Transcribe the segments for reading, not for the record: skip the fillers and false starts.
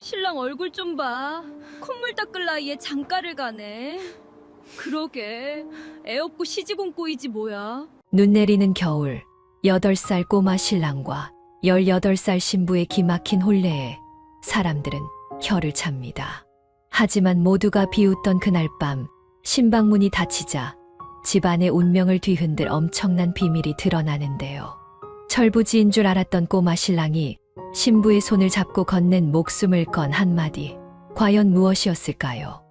신랑 얼굴 좀 봐. 콧물 닦을 나이에 장가를 가네. 그러게, 애 없고 시집온 꼴이지 뭐야. 눈 내리는 겨울, 8살 꼬마 신랑과 18살 신부의 기막힌 혼례에 사람들은 혀를 찹니다. 하지만 모두가 비웃던 그날 밤, 신방문이 닫히자 집안의 운명을 뒤흔들 엄청난 비밀이 드러나는데요. 철부지인 줄 알았던 꼬마 신랑이 신부의 손을 잡고 건넨 목숨을 건 한마디, 과연 무엇이었을까요?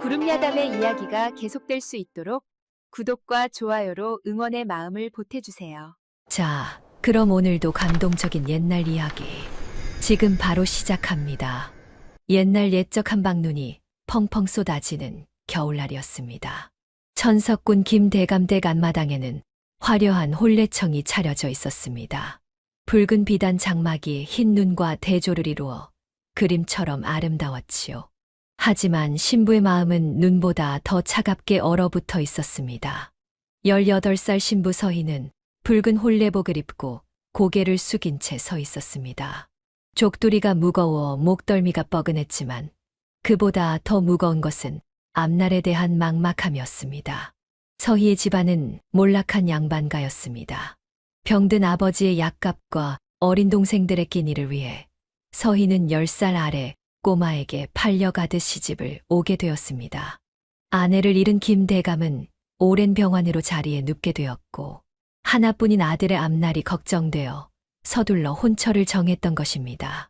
구름야담의 이야기가 계속될 수 있도록 구독과 좋아요로 응원의 마음을 보태주세요. 자, 그럼 오늘도 감동적인 옛날 이야기 지금 바로 시작합니다. 옛날 옛적 한방눈이 펑펑 쏟아지는 겨울날이었습니다. 천석군 김대감댁 앞마당에는 화려한 혼례청이 차려져 있었습니다. 붉은 비단 장막이 흰 눈과 대조를 이루어 그림처럼 아름다웠지요. 하지만 신부의 마음은 눈보다 더 차갑게 얼어붙어 있었습니다. 18살 신부 서희는 붉은 혼례복을 입고 고개를 숙인 채 서 있었습니다. 족두리가 무거워 목덜미가 뻐근했지만 그보다 더 무거운 것은 앞날에 대한 막막함이었습니다. 서희의 집안은 몰락한 양반가였습니다. 병든 아버지의 약값과 어린 동생들의 끼니를 위해 서희는 10살 아래 꼬마에게 팔려가듯 시집을 오게 되었습니다. 아내를 잃은 김대감은 오랜 병환으로 자리에 눕게 되었고 하나뿐인 아들의 앞날이 걱정되어 서둘러 혼처를 정했던 것입니다.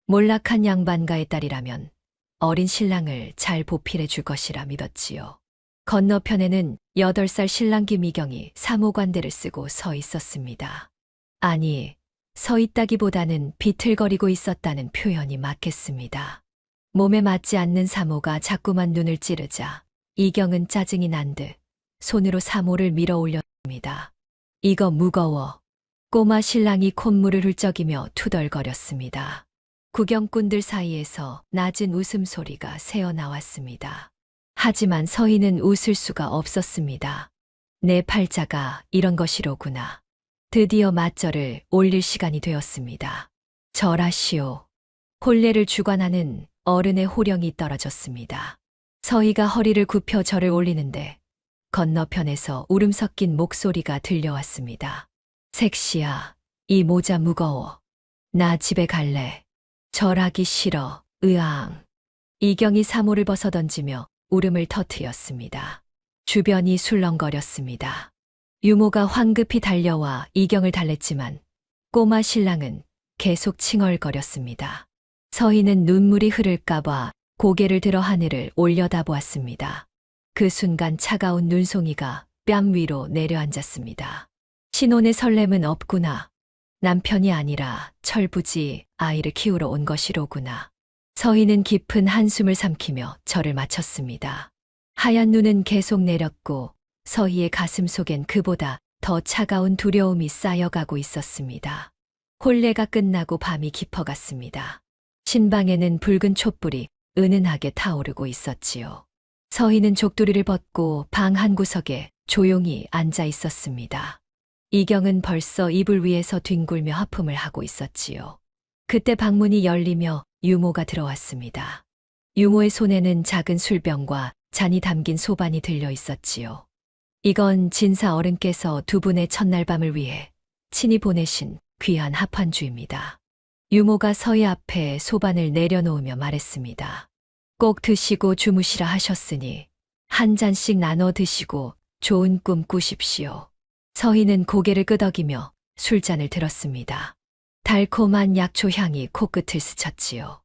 몰락한 양반가의 딸이라면 어린 신랑을 잘 보필해 줄 것이라 믿었지요. 건너편에는 8살 신랑 김희경이 사모관대를 쓰고 서 있었습니다. 아니, 서 있다기보다는 비틀거리고 있었다는 표현이 맞겠습니다. 몸에 맞지 않는 사모가 자꾸만 눈을 찌르자 이경은 짜증이 난 듯 손으로 사모를 밀어 올렸습니다. 이거 무거워. 꼬마 신랑이 콧물을 훌쩍이며 투덜거렸습니다. 구경꾼들 사이에서 낮은 웃음소리가 새어나왔습니다. 하지만 서희는 웃을 수가 없었습니다. 내 팔자가 이런 것이로구나. 드디어 맞절을 올릴 시간이 되었습니다. 절하시오. 혼례를 주관하는 어른의 호령이 떨어졌습니다. 서희가 허리를 굽혀 절을 올리는데 건너편에서 울음 섞인 목소리가 들려왔습니다. 색시야, 이 모자 무거워. 나 집에 갈래. 절하기 싫어. 으앙. 이경이 사모를 벗어던지며 울음을 터뜨렸습니다. 주변이 술렁거렸습니다. 유모가 황급히 달려와 이경을 달랬지만 꼬마 신랑은 계속 칭얼거렸습니다. 서희는 눈물이 흐를까봐 고개를 들어 하늘을 올려다보았습니다. 그 순간 차가운 눈송이가 뺨 위로 내려앉았습니다. 신혼의 설렘은 없구나. 남편이 아니라 철부지 아이를 키우러 온 것이로구나. 서희는 깊은 한숨을 삼키며 절을 마쳤습니다. 하얀 눈은 계속 내렸고 서희의 가슴 속엔 그보다 더 차가운 두려움이 쌓여가고 있었습니다. 혼례가 끝나고 밤이 깊어갔습니다. 신방에는 붉은 촛불이 은은하게 타오르고 있었지요. 서희는 족두리를 벗고 방 한 구석에 조용히 앉아 있었습니다. 이경은 벌써 이불 위에서 뒹굴며 하품을 하고 있었지요. 그때 방문이 열리며 유모가 들어왔습니다. 유모의 손에는 작은 술병과 잔이 담긴 소반이 들려 있었지요. 이건 진사 어른께서 두 분의 첫날 밤을 위해 친히 보내신 귀한 합환주입니다. 유모가 서희 앞에 소반을 내려놓으며 말했습니다. 꼭 드시고 주무시라 하셨으니 한 잔씩 나눠 드시고 좋은 꿈 꾸십시오. 서희는 고개를 끄덕이며 술잔을 들었습니다. 달콤한 약초 향이 코끝을 스쳤지요.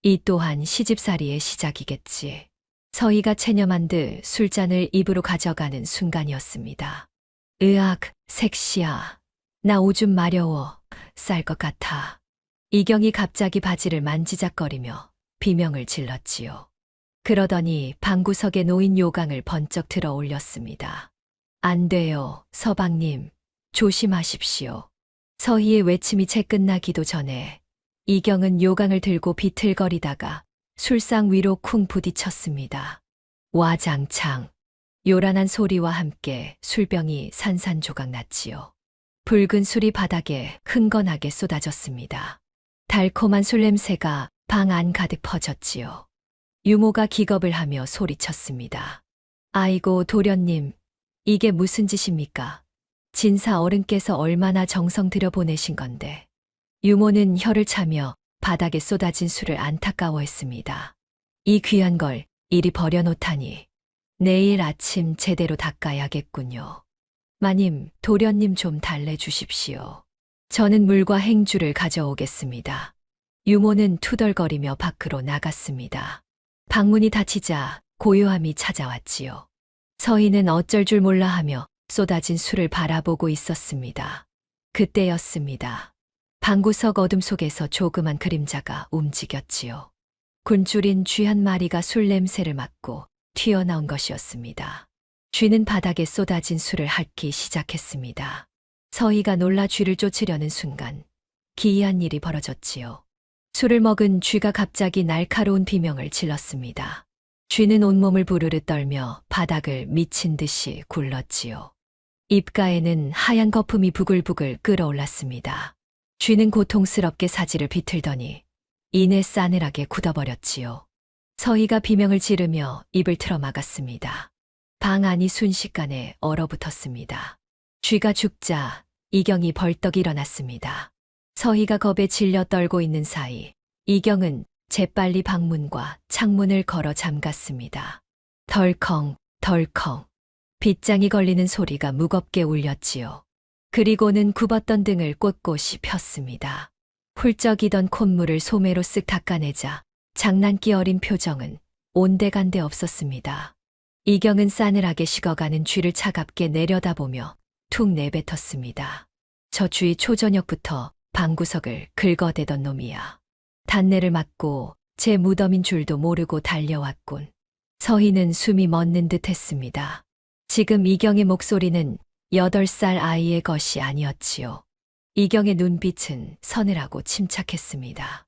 이 또한 시집살이의 시작이겠지. 서희가 체념한 듯 술잔을 입으로 가져가는 순간이었습니다. 으악, 색시야. 나 오줌 마려워. 쌀 것 같아. 이경이 갑자기 바지를 만지작거리며 비명을 질렀지요. 그러더니 방구석에 놓인 요강을 번쩍 들어 올렸습니다. 안 돼요, 서방님. 조심하십시오. 서희의 외침이 채 끝나기도 전에 이경은 요강을 들고 비틀거리다가 술상 위로 쿵 부딪혔습니다. 와장창. 요란한 소리와 함께 술병이 산산조각 났지요. 붉은 술이 바닥에 흥건하게 쏟아졌습니다. 달콤한 술 냄새가 방 안 가득 퍼졌지요. 유모가 기겁을 하며 소리쳤습니다. 아이고 도련님, 이게 무슨 짓입니까? 진사 어른께서 얼마나 정성 들여 보내신 건데. 유모는 혀를 차며 바닥에 쏟아진 술을 안타까워했습니다. 이 귀한 걸 이리 버려놓다니. 내일 아침 제대로 닦아야겠군요. 마님, 도련님 좀 달래주십시오. 저는 물과 행주를 가져오겠습니다. 유모는 투덜거리며 밖으로 나갔습니다. 방문이 닫히자 고요함이 찾아왔지요. 서희는 어쩔 줄 몰라 하며 쏟아진 술을 바라보고 있었습니다. 그때였습니다. 방구석 어둠 속에서 조그만 그림자가 움직였지요. 굶주린 쥐 한 마리가 술 냄새를 맡고 튀어나온 것이었습니다. 쥐는 바닥에 쏟아진 술을 핥기 시작했습니다. 서희가 놀라 쥐를 쫓으려는 순간 기이한 일이 벌어졌지요. 술을 먹은 쥐가 갑자기 날카로운 비명을 질렀습니다. 쥐는 온몸을 부르르 떨며 바닥을 미친 듯이 굴렀지요. 입가에는 하얀 거품이 부글부글 끓어올랐습니다. 쥐는 고통스럽게 사지를 비틀더니 이내 싸늘하게 굳어버렸지요. 서희가 비명을 지르며 입을 틀어 막았습니다. 방 안이 순식간에 얼어붙었습니다. 쥐가 죽자 이경이 벌떡 일어났습니다. 서희가 겁에 질려 떨고 있는 사이 이경은 재빨리 방문과 창문을 걸어 잠갔습니다. 덜컹 덜컹 빗장이 걸리는 소리가 무겁게 울렸지요. 그리고는 굽었던 등을 꼿꼿이 폈습니다. 훌쩍이던 콧물을 소매로 쓱 닦아내자 장난기 어린 표정은 온데간데 없었습니다. 이경은 싸늘하게 식어가는 쥐를 차갑게 내려다보며 툭 내뱉었습니다. 저 쥐 초저녁부터 방구석을 긁어대던 놈이야. 단내를 맡고 제 무덤인 줄도 모르고 달려왔군. 서희는 숨이 멎는 듯 했습니다. 지금 이경의 목소리는 8살 아이의 것이 아니었지요. 이경의 눈빛은 서늘하고 침착했습니다.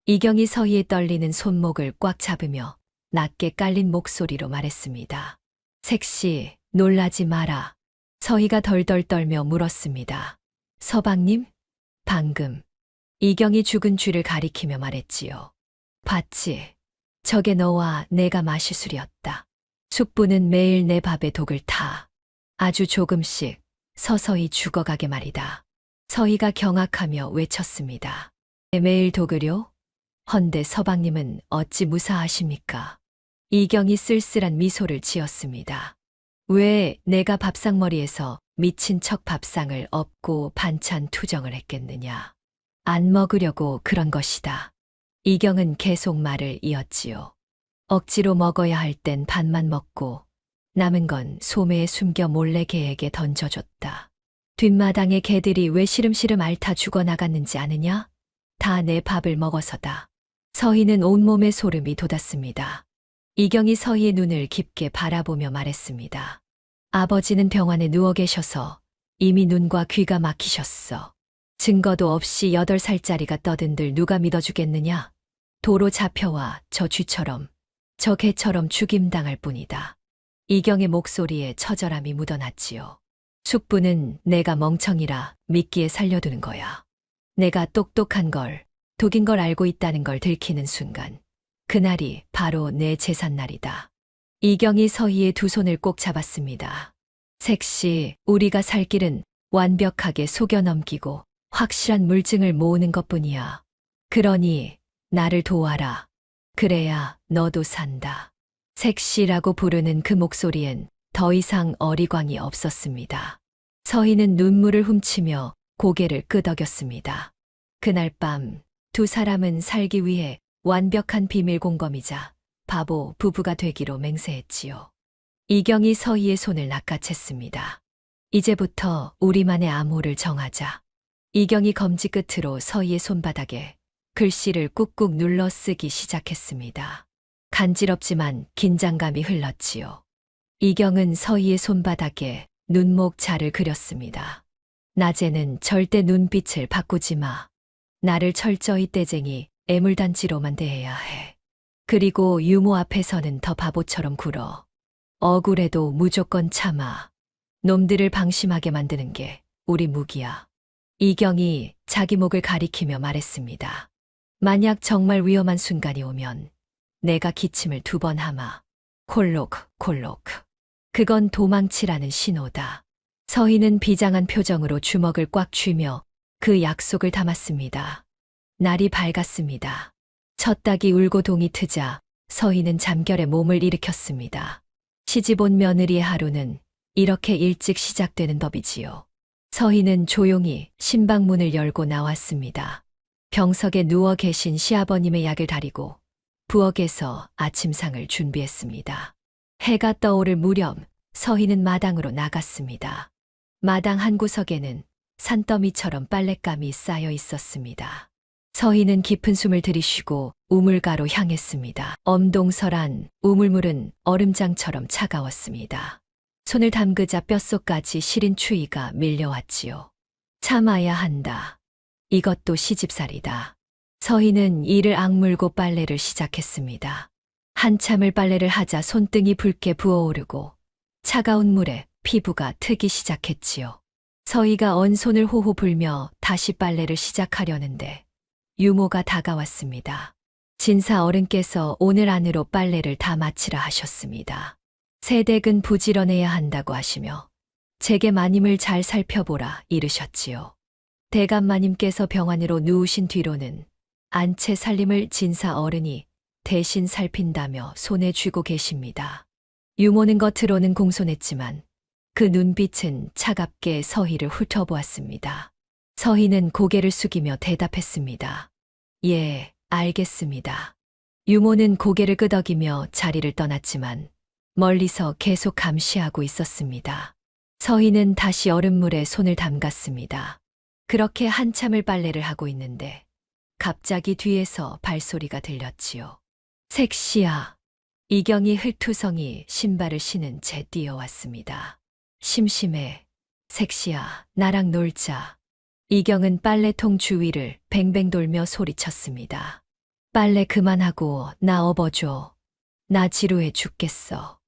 이경이 서희의 떨리는 손목을 꽉 잡으며 낮게 깔린 목소리로 말했습니다. 색시, 놀라지 마라. 서희가 덜덜 떨며 물었습니다. 서방님? 방금. 이경이 죽은 쥐를 가리키며 말했지요. 봤지? 저게 너와 내가 마실 술이었다. 숙부는 매일 내 밥에 독을 타. 아주 조금씩 서서히 죽어가게 말이다. 서희가 경악하며 외쳤습니다. 매일 독을요? 헌데 서방님은 어찌 무사하십니까? 이경이 쓸쓸한 미소를 지었습니다. 왜 내가 밥상머리에서 미친 척 밥상을 엎고 반찬 투정을 했겠느냐. 안 먹으려고 그런 것이다. 이경은 계속 말을 이었지요. 억지로 먹어야 할 땐 반만 먹고 남은 건 소매에 숨겨 몰래 개에게 던져줬다. 뒷마당에 개들이 왜 시름시름 앓다 죽어나갔는지 아느냐? 다 내 밥을 먹어서다. 서희는 온몸에 소름이 돋았습니다. 이경이 서희의 눈을 깊게 바라보며 말했습니다. 아버지는 병원에 누워 계셔서 이미 눈과 귀가 막히셨어. 증거도 없이 8살짜리가 떠든들 누가 믿어주겠느냐? 도로 잡혀와 저 쥐처럼, 저 개처럼 죽임당할 뿐이다. 이경의 목소리에 처절함이 묻어났지요. 숙부는 내가 멍청이라 믿기에 살려두는 거야. 내가 똑똑한 걸, 독인 걸 알고 있다는 걸 들키는 순간, 그날이 바로 내 제삿날이다. 이경이 서희의 두 손을 꼭 잡았습니다. 색시, 우리가 살 길은 완벽하게 속여 넘기고 확실한 물증을 모으는 것뿐이야. 그러니 나를 도와라. 그래야 너도 산다. 색시라고 부르는 그 목소리엔 더 이상 어리광이 없었습니다. 서희는 눈물을 훔치며 고개를 끄덕였습니다. 그날 밤 두 사람은 살기 위해 완벽한 비밀 공범이자 바보 부부가 되기로 맹세했지요. 이경이 서희의 손을 낚아챘습니다. 이제부터 우리만의 암호를 정하자. 이경이 검지 끝으로 서희의 손바닥에 글씨를 꾹꾹 눌러 쓰기 시작했습니다. 간지럽지만 긴장감이 흘렀지요. 이경은 서희의 손바닥에 눈목자를 그렸습니다. 낮에는 절대 눈빛을 바꾸지 마. 나를 철저히 떼쟁이 애물단지로만 대해야 해. 그리고 유모 앞에서는 더 바보처럼 굴어. 억울해도 무조건 참아. 놈들을 방심하게 만드는 게 우리 무기야. 이경이 자기 목을 가리키며 말했습니다. 만약 정말 위험한 순간이 오면 내가 기침을 2번 하마. 콜록, 콜록. 그건 도망치라는 신호다. 서희는 비장한 표정으로 주먹을 꽉 쥐며 그 약속을 담았습니다. 날이 밝았습니다. 첫 닭이 울고 동이 트자 서희는 잠결에 몸을 일으켰습니다. 시집온 며느리의 하루는 이렇게 일찍 시작되는 법이지요. 서희는 조용히 신방문을 열고 나왔습니다. 병석에 누워 계신 시아버님의 약을 다리고 부엌에서 아침상을 준비했습니다. 해가 떠오를 무렵 서희는 마당으로 나갔습니다. 마당 한 구석에는 산더미처럼 빨랫감이 쌓여 있었습니다. 서희는 깊은 숨을 들이쉬고 우물가로 향했습니다. 엄동설한 우물물은 얼음장처럼 차가웠습니다. 손을 담그자 뼛속까지 시린 추위가 밀려왔지요. 참아야 한다. 이것도 시집살이다. 서희는 이를 악물고 빨래를 시작했습니다. 한참을 빨래를 하자 손등이 붉게 부어오르고 차가운 물에 피부가 트기 시작했지요. 서희가 언 손을 호호 불며 다시 빨래를 시작하려는데 유모가 다가왔습니다. 진사 어른께서 오늘 안으로 빨래를 다 마치라 하셨습니다. 새댁은 부지런해야 한다고 하시며 제게 마님을 잘 살펴보라 이르셨지요. 대감마님께서 병환으로 누우신 뒤로는 안채 살림을 진사 어른이 대신 살핀다며 손에 쥐고 계십니다. 유모는 겉으로는 공손했지만 그 눈빛은 차갑게 서희를 훑어보았습니다. 서희는 고개를 숙이며 대답했습니다. 예, 알겠습니다. 유모는 고개를 끄덕이며 자리를 떠났지만 멀리서 계속 감시하고 있었습니다. 서희는 다시 얼음물에 손을 담갔습니다. 그렇게 한참을 빨래를 하고 있는데 갑자기 뒤에서 발소리가 들렸지요. 색시야. 이경이 흙투성이 신발을 신은 채 뛰어왔습니다. 심심해. 색시야, 나랑 놀자. 이경은 빨래통 주위를 뱅뱅 돌며 소리쳤습니다. 빨래 그만하고 나 업어줘. 나 지루해 죽겠어.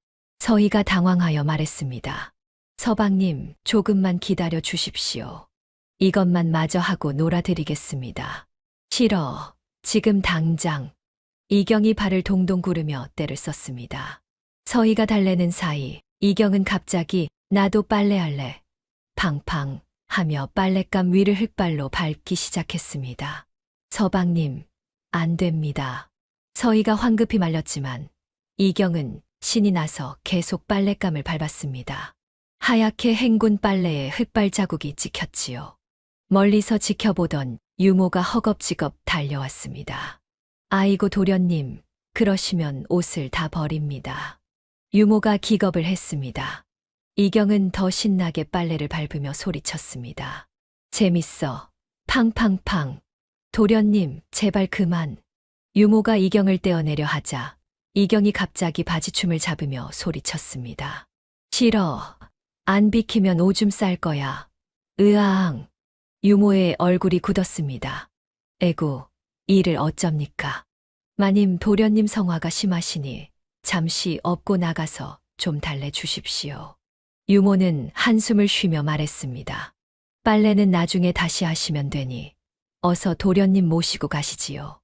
서희가 당황하여 말했습니다. 서방님, 조금만 기다려 주십시오. 이것만 마저 하고 놀아드리겠습니다. 싫어. 지금 당장. 이경이 발을 동동 구르며 때를 썼습니다. 서희가 달래는 사이 이경은 갑자기 나도 빨래할래. 팡팡 하며 빨랫감 위를 흙발로 밟기 시작했습니다. 서방님, 안 됩니다. 서희가 황급히 말렸지만 이경은 신이 나서 계속 빨랫감을 밟았습니다. 하얗게 헹군 빨래에 흙발 자국이 찍혔지요. 멀리서 지켜보던 유모가 허겁지겁 달려왔습니다. 아이고 도련님, 그러시면 옷을 다 버립니다. 유모가 기겁을 했습니다. 이경은 더 신나게 빨래를 밟으며 소리쳤습니다. 재밌어. 팡팡팡. 도련님, 제발 그만. 유모가 이경을 떼어내려 하자 이경이 갑자기 바지춤을 잡으며 소리쳤습니다. 싫어. 안 비키면 오줌 쌀 거야. 으앙. 유모의 얼굴이 굳었습니다. 에구, 이를 어쩝니까? 마님 도련님 성화가 심하시니 잠시 업고 나가서 좀 달래주십시오. 유모는 한숨을 쉬며 말했습니다. 빨래는 나중에 다시 하시면 되니 어서 도련님 모시고 가시지요.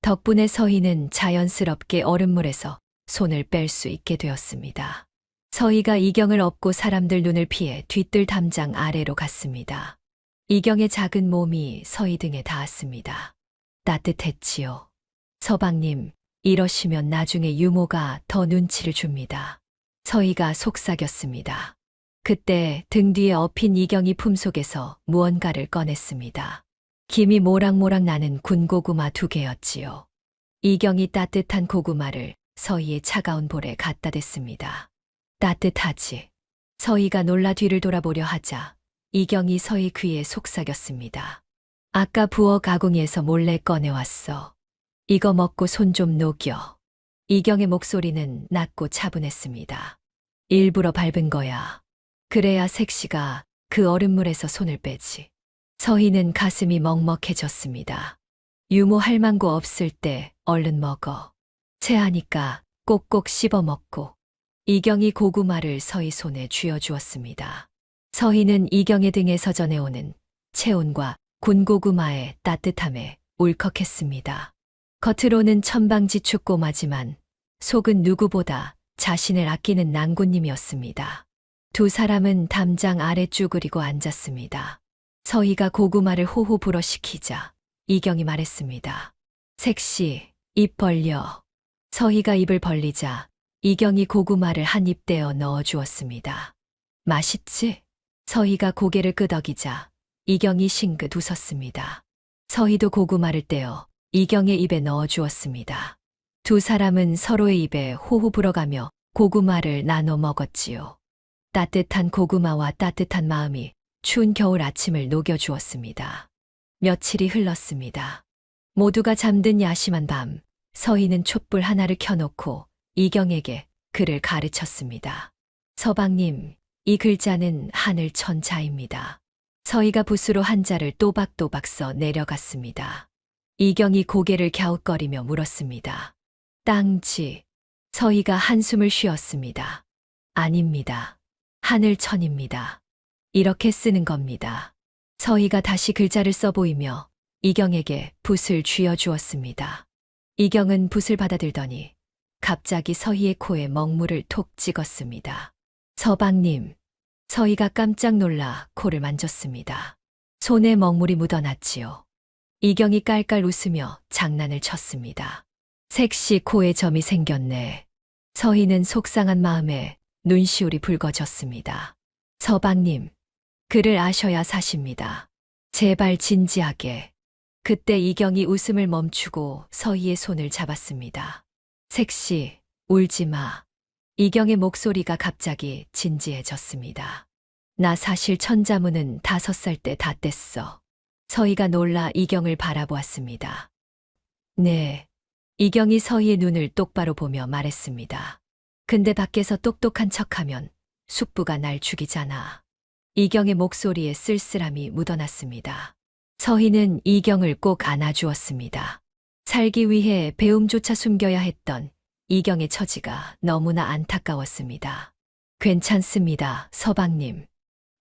덕분에 서희는 자연스럽게 얼음물에서 손을 뺄 수 있게 되었습니다. 서희가 이경을 업고 사람들 눈을 피해 뒤뜰 담장 아래로 갔습니다. 이경의 작은 몸이 서희 등에 닿았습니다. 따뜻했지요. 서방님, 이러시면 나중에 유모가 더 눈치를 줍니다. 서희가 속삭였습니다. 그때 등 뒤에 엎인 이경이 품속에서 무언가를 꺼냈습니다. 김이 모락모락 나는 군고구마 2개였지요. 이경이 따뜻한 고구마를 서희의 차가운 볼에 갖다 댔습니다. 따뜻하지. 서희가 놀라 뒤를 돌아보려 하자 이경이 서희 귀에 속삭였습니다. 아까 부엌 아궁이에서 몰래 꺼내왔어. 이거 먹고 손 좀 녹여. 이경의 목소리는 낮고 차분했습니다. 일부러 밟은 거야. 그래야 색시가 그 얼음물에서 손을 빼지. 서희는 가슴이 먹먹해졌습니다. 유모 할망구 없을 때 얼른 먹어. 체하니까 꼭꼭 씹어 먹고. 이경이 고구마를 서희 손에 쥐어주었습니다. 서희는 이경의 등에서 전해오는 체온과 군고구마의 따뜻함에 울컥했습니다. 겉으로는 천방지축 꼬마지만 속은 누구보다 자신을 아끼는 낭군님이었습니다. 두 사람은 담장 아래 쭈그리고 앉았습니다. 서희가 고구마를 호호 불어시키자 이경이 말했습니다. 색시, 입 벌려. 서희가 입을 벌리자 이경이 고구마를 한 입 떼어 넣어 주었습니다. 맛있지? 서희가 고개를 끄덕이자 이경이 싱긋 웃었습니다. 서희도 고구마를 떼어 이경의 입에 넣어 주었습니다. 두 사람은 서로의 입에 호호 불어가며 고구마를 나눠 먹었지요. 따뜻한 고구마와 따뜻한 마음이 추운 겨울 아침을 녹여주었습니다. 며칠이 흘렀습니다. 모두가 잠든 야심한 밤, 서희는 촛불 하나를 켜놓고 이경에게 글을 가르쳤습니다. 서방님, 이 글자는 하늘 천자입니다. 서희가 붓으로 한자를 또박또박 써 내려갔습니다. 이경이 고개를 갸웃거리며 물었습니다. 땅지. 서희가 한숨을 쉬었습니다. 아닙니다. 하늘천입니다. 이렇게 쓰는 겁니다. 서희가 다시 글자를 써보이며 이경에게 붓을 쥐어주었습니다. 이경은 붓을 받아들더니 갑자기 서희의 코에 먹물을 톡 찍었습니다. 서방님. 서희가 깜짝 놀라 코를 만졌습니다. 손에 먹물이 묻어났지요. 이경이 깔깔 웃으며 장난을 쳤습니다. 색시 코에 점이 생겼네. 서희는 속상한 마음에 눈시울이 붉어졌습니다. 서방님, 글을 아셔야 사십니다. 제발 진지하게. 그때 이경이 웃음을 멈추고 서희의 손을 잡았습니다. 색시, 울지 마. 이경의 목소리가 갑자기 진지해졌습니다. 나 사실 천자문은 5살 때 다 뗐어. 서희가 놀라 이경을 바라보았습니다. 네. 이경이 서희의 눈을 똑바로 보며 말했습니다. 근데 밖에서 똑똑한 척하면 숙부가 날 죽이잖아. 이경의 목소리에 쓸쓸함이 묻어났습니다. 서희는 이경을 꼭 안아주었습니다. 살기 위해 배움조차 숨겨야 했던 이경의 처지가 너무나 안타까웠습니다. 괜찮습니다, 서방님.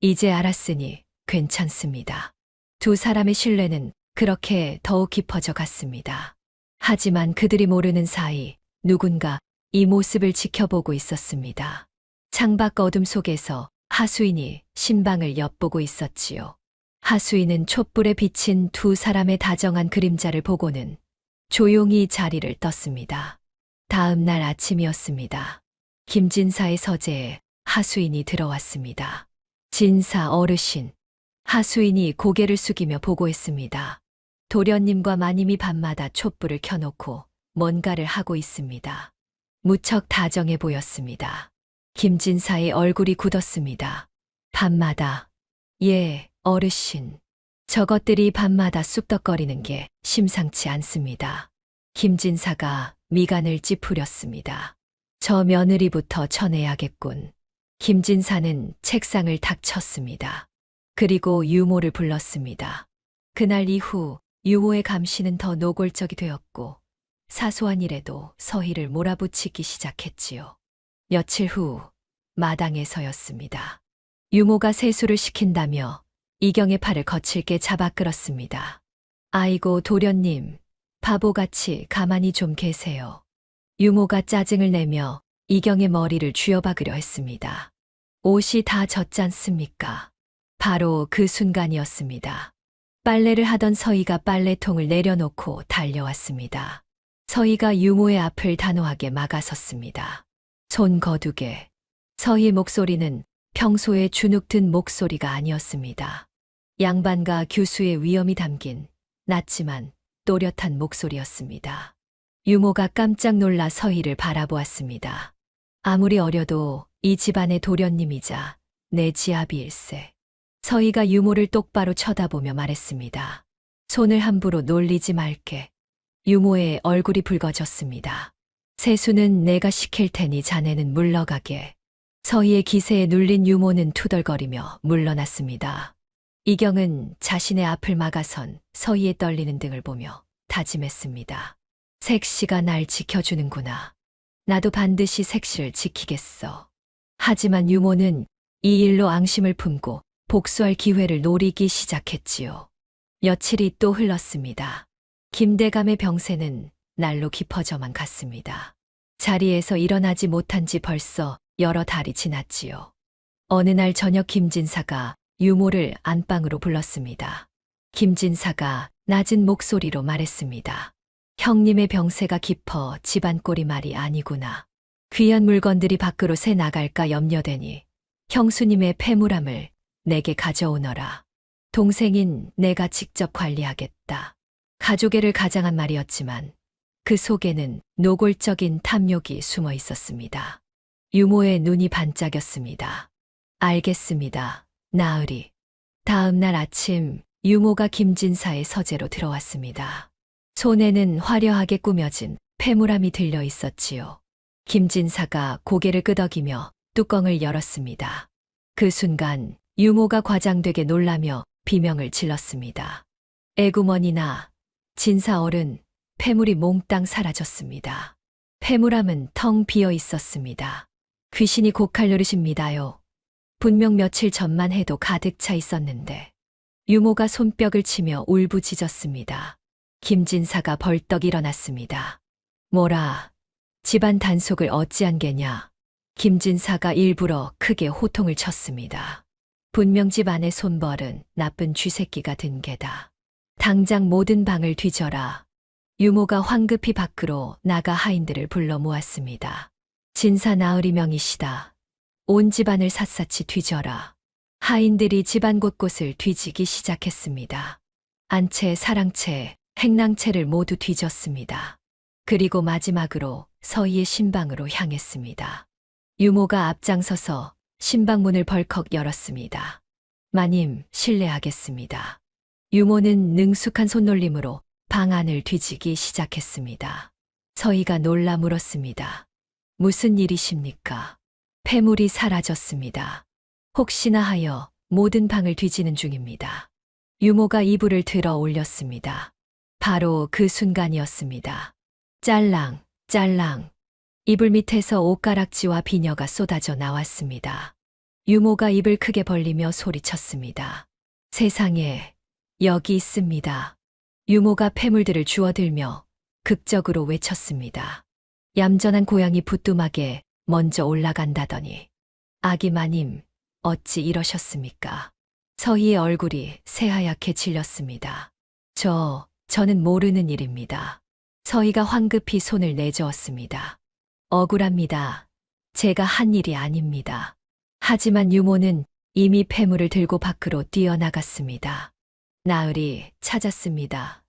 이제 알았으니 괜찮습니다. 두 사람의 신뢰는 그렇게 더욱 깊어져 갔습니다. 하지만 그들이 모르는 사이 누군가 이 모습을 지켜보고 있었습니다. 창밖 어둠 속에서 하수인이 신방을 엿보고 있었지요. 하수인은 촛불에 비친 두 사람의 다정한 그림자를 보고는 조용히 자리를 떴습니다. 다음 날 아침이었습니다. 김진사의 서재에 하수인이 들어왔습니다. 진사 어르신. 하수인이 고개를 숙이며 보고했습니다. 도련님과 마님이 밤마다 촛불을 켜놓고 뭔가를 하고 있습니다. 무척 다정해 보였습니다. 김진사의 얼굴이 굳었습니다. 밤마다. 예, 어르신. 저것들이 밤마다 쑥덕거리는 게 심상치 않습니다. 김진사가 미간을 찌푸렸습니다. 저 며느리부터 쳐내야겠군. 김진사는 책상을 탁 쳤습니다. 그리고 유모를 불렀습니다. 그날 이후 유모의 감시는 더 노골적이 되었고 사소한 일에도 서희를 몰아붙이기 시작했지요. 며칠 후 마당에서였습니다. 유모가 세수를 시킨다며 이경의 팔을 거칠게 잡아 끌었습니다. 아이고 도련님, 바보같이 가만히 좀 계세요. 유모가 짜증을 내며 이경의 머리를 쥐어박으려 했습니다. 옷이 다 젖잖습니까? 바로 그 순간이었습니다. 빨래를 하던 서희가 빨래통을 내려놓고 달려왔습니다. 서희가 유모의 앞을 단호하게 막아섰습니다. 손 거두게. 서희의 목소리는 평소에 주눅든 목소리가 아니었습니다. 양반과 교수의 위엄이 담긴 낮지만 또렷한 목소리였습니다. 유모가 깜짝 놀라 서희를 바라보았습니다. 아무리 어려도 이 집안의 도련님이자 내 지아비일세. 서희가 유모를 똑바로 쳐다보며 말했습니다. 손을 함부로 놀리지 말게. 유모의 얼굴이 붉어졌습니다. 세수는 내가 시킬 테니 자네는 물러가게. 서희의 기세에 눌린 유모는 투덜거리며 물러났습니다. 이경은 자신의 앞을 막아선 서희의 떨리는 등을 보며 다짐했습니다. 색시가 날 지켜주는구나. 나도 반드시 색시를 지키겠어. 하지만 유모는 이 일로 앙심을 품고 복수할 기회를 노리기 시작했지요. 며칠이 또 흘렀습니다. 김대감의 병세는 날로 깊어져만 갔습니다. 자리에서 일어나지 못한 지 벌써 여러 달이 지났지요. 어느 날 저녁 김진사가 유모를 안방으로 불렀습니다. 김진사가 낮은 목소리로 말했습니다. 형님의 병세가 깊어 집안 꼴이 말이 아니구나. 귀한 물건들이 밖으로 새 나갈까 염려되니 형수님의 폐물함을 내게 가져오너라. 동생인 내가 직접 관리하겠다. 가족애를 가장한 말이었지만 그 속에는 노골적인 탐욕이 숨어 있었습니다. 유모의 눈이 반짝였습니다. 알겠습니다. 나으리. 다음 날 아침 유모가 김진사의 서재로 들어왔습니다. 손에는 화려하게 꾸며진 폐물함이 들려 있었지요. 김진사가 고개를 끄덕이며 뚜껑을 열었습니다. 그 순간 유모가 과장되게 놀라며 비명을 질렀습니다. 에구머니나 진사 어른, 폐물이 몽땅 사라졌습니다. 폐물함은 텅 비어 있었습니다. 귀신이 곡할 노릇입니다요. 분명 며칠 전만 해도 가득 차 있었는데. 유모가 손뼉을 치며 울부짖었습니다. 김진사가 벌떡 일어났습니다. 뭐라, 집안 단속을 어찌한 게냐. 김진사가 일부러 크게 호통을 쳤습니다. 분명 집 안에 손벌은 나쁜 쥐새끼가 든 게다. 당장 모든 방을 뒤져라. 유모가 황급히 밖으로 나가 하인들을 불러 모았습니다. 진사 나으리 명이시다. 온 집안을 샅샅이 뒤져라. 하인들이 집안 곳곳을 뒤지기 시작했습니다. 안채, 사랑채, 행랑채를 모두 뒤졌습니다. 그리고 마지막으로 서희의 신방으로 향했습니다. 유모가 앞장서서 신방문을 벌컥 열었습니다. 마님, 실례하겠습니다. 유모는 능숙한 손놀림으로 방 안을 뒤지기 시작했습니다. 서희가 놀라 물었습니다. 무슨 일이십니까? 폐물이 사라졌습니다. 혹시나 하여 모든 방을 뒤지는 중입니다. 유모가 이불을 들어 올렸습니다. 바로 그 순간이었습니다. 짤랑, 짤랑. 이불 밑에서 옷가락지와 비녀가 쏟아져 나왔습니다. 유모가 입을 크게 벌리며 소리쳤습니다. 세상에, 여기 있습니다. 유모가 폐물들을 주워들며 극적으로 외쳤습니다. 얌전한 고양이 부뚜막에 먼저 올라간다더니. 아기 마님, 어찌 이러셨습니까? 서희의 얼굴이 새하얗게 질렸습니다. 저는 모르는 일입니다. 서희가 황급히 손을 내저었습니다. 억울합니다. 제가 한 일이 아닙니다. 하지만 유모는 이미 폐물을 들고 밖으로 뛰어나갔습니다. 나으리 찾았습니다.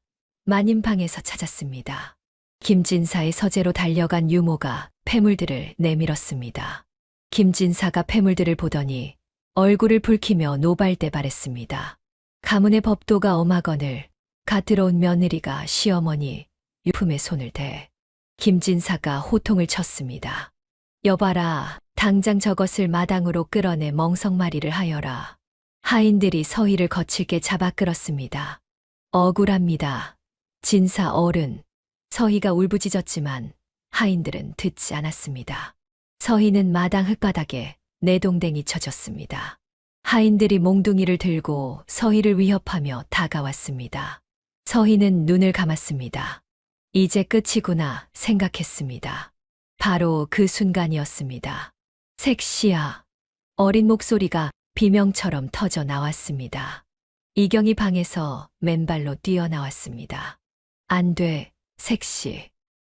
마님 방에서 찾았습니다. 김진사의 서재로 달려간 유모가 폐물들을 내밀었습니다. 김진사가 폐물들을 보더니 얼굴을 붉히며 노발대발했습니다. 가문의 법도가 엄하거늘 갓 들어온 며느리가 시어머니 유품에 손을 대. 김진사가 호통을 쳤습니다. 여봐라, 당장 저것을 마당으로 끌어내 멍석마리를 하여라. 하인들이 서희를 거칠게 잡아 끌었습니다. 억울합니다. 진사 어른. 서희가 울부짖었지만 하인들은 듣지 않았습니다. 서희는 마당 흙바닥에 내동댕이 쳐졌습니다. 하인들이 몽둥이를 들고 서희를 위협하며 다가왔습니다. 서희는 눈을 감았습니다. 이제 끝이구나 생각했습니다. 바로 그 순간이었습니다. 색시야. 어린 목소리가 비명처럼 터져 나왔습니다. 이경이 방에서 맨발로 뛰어나왔습니다. 안 돼, 색시.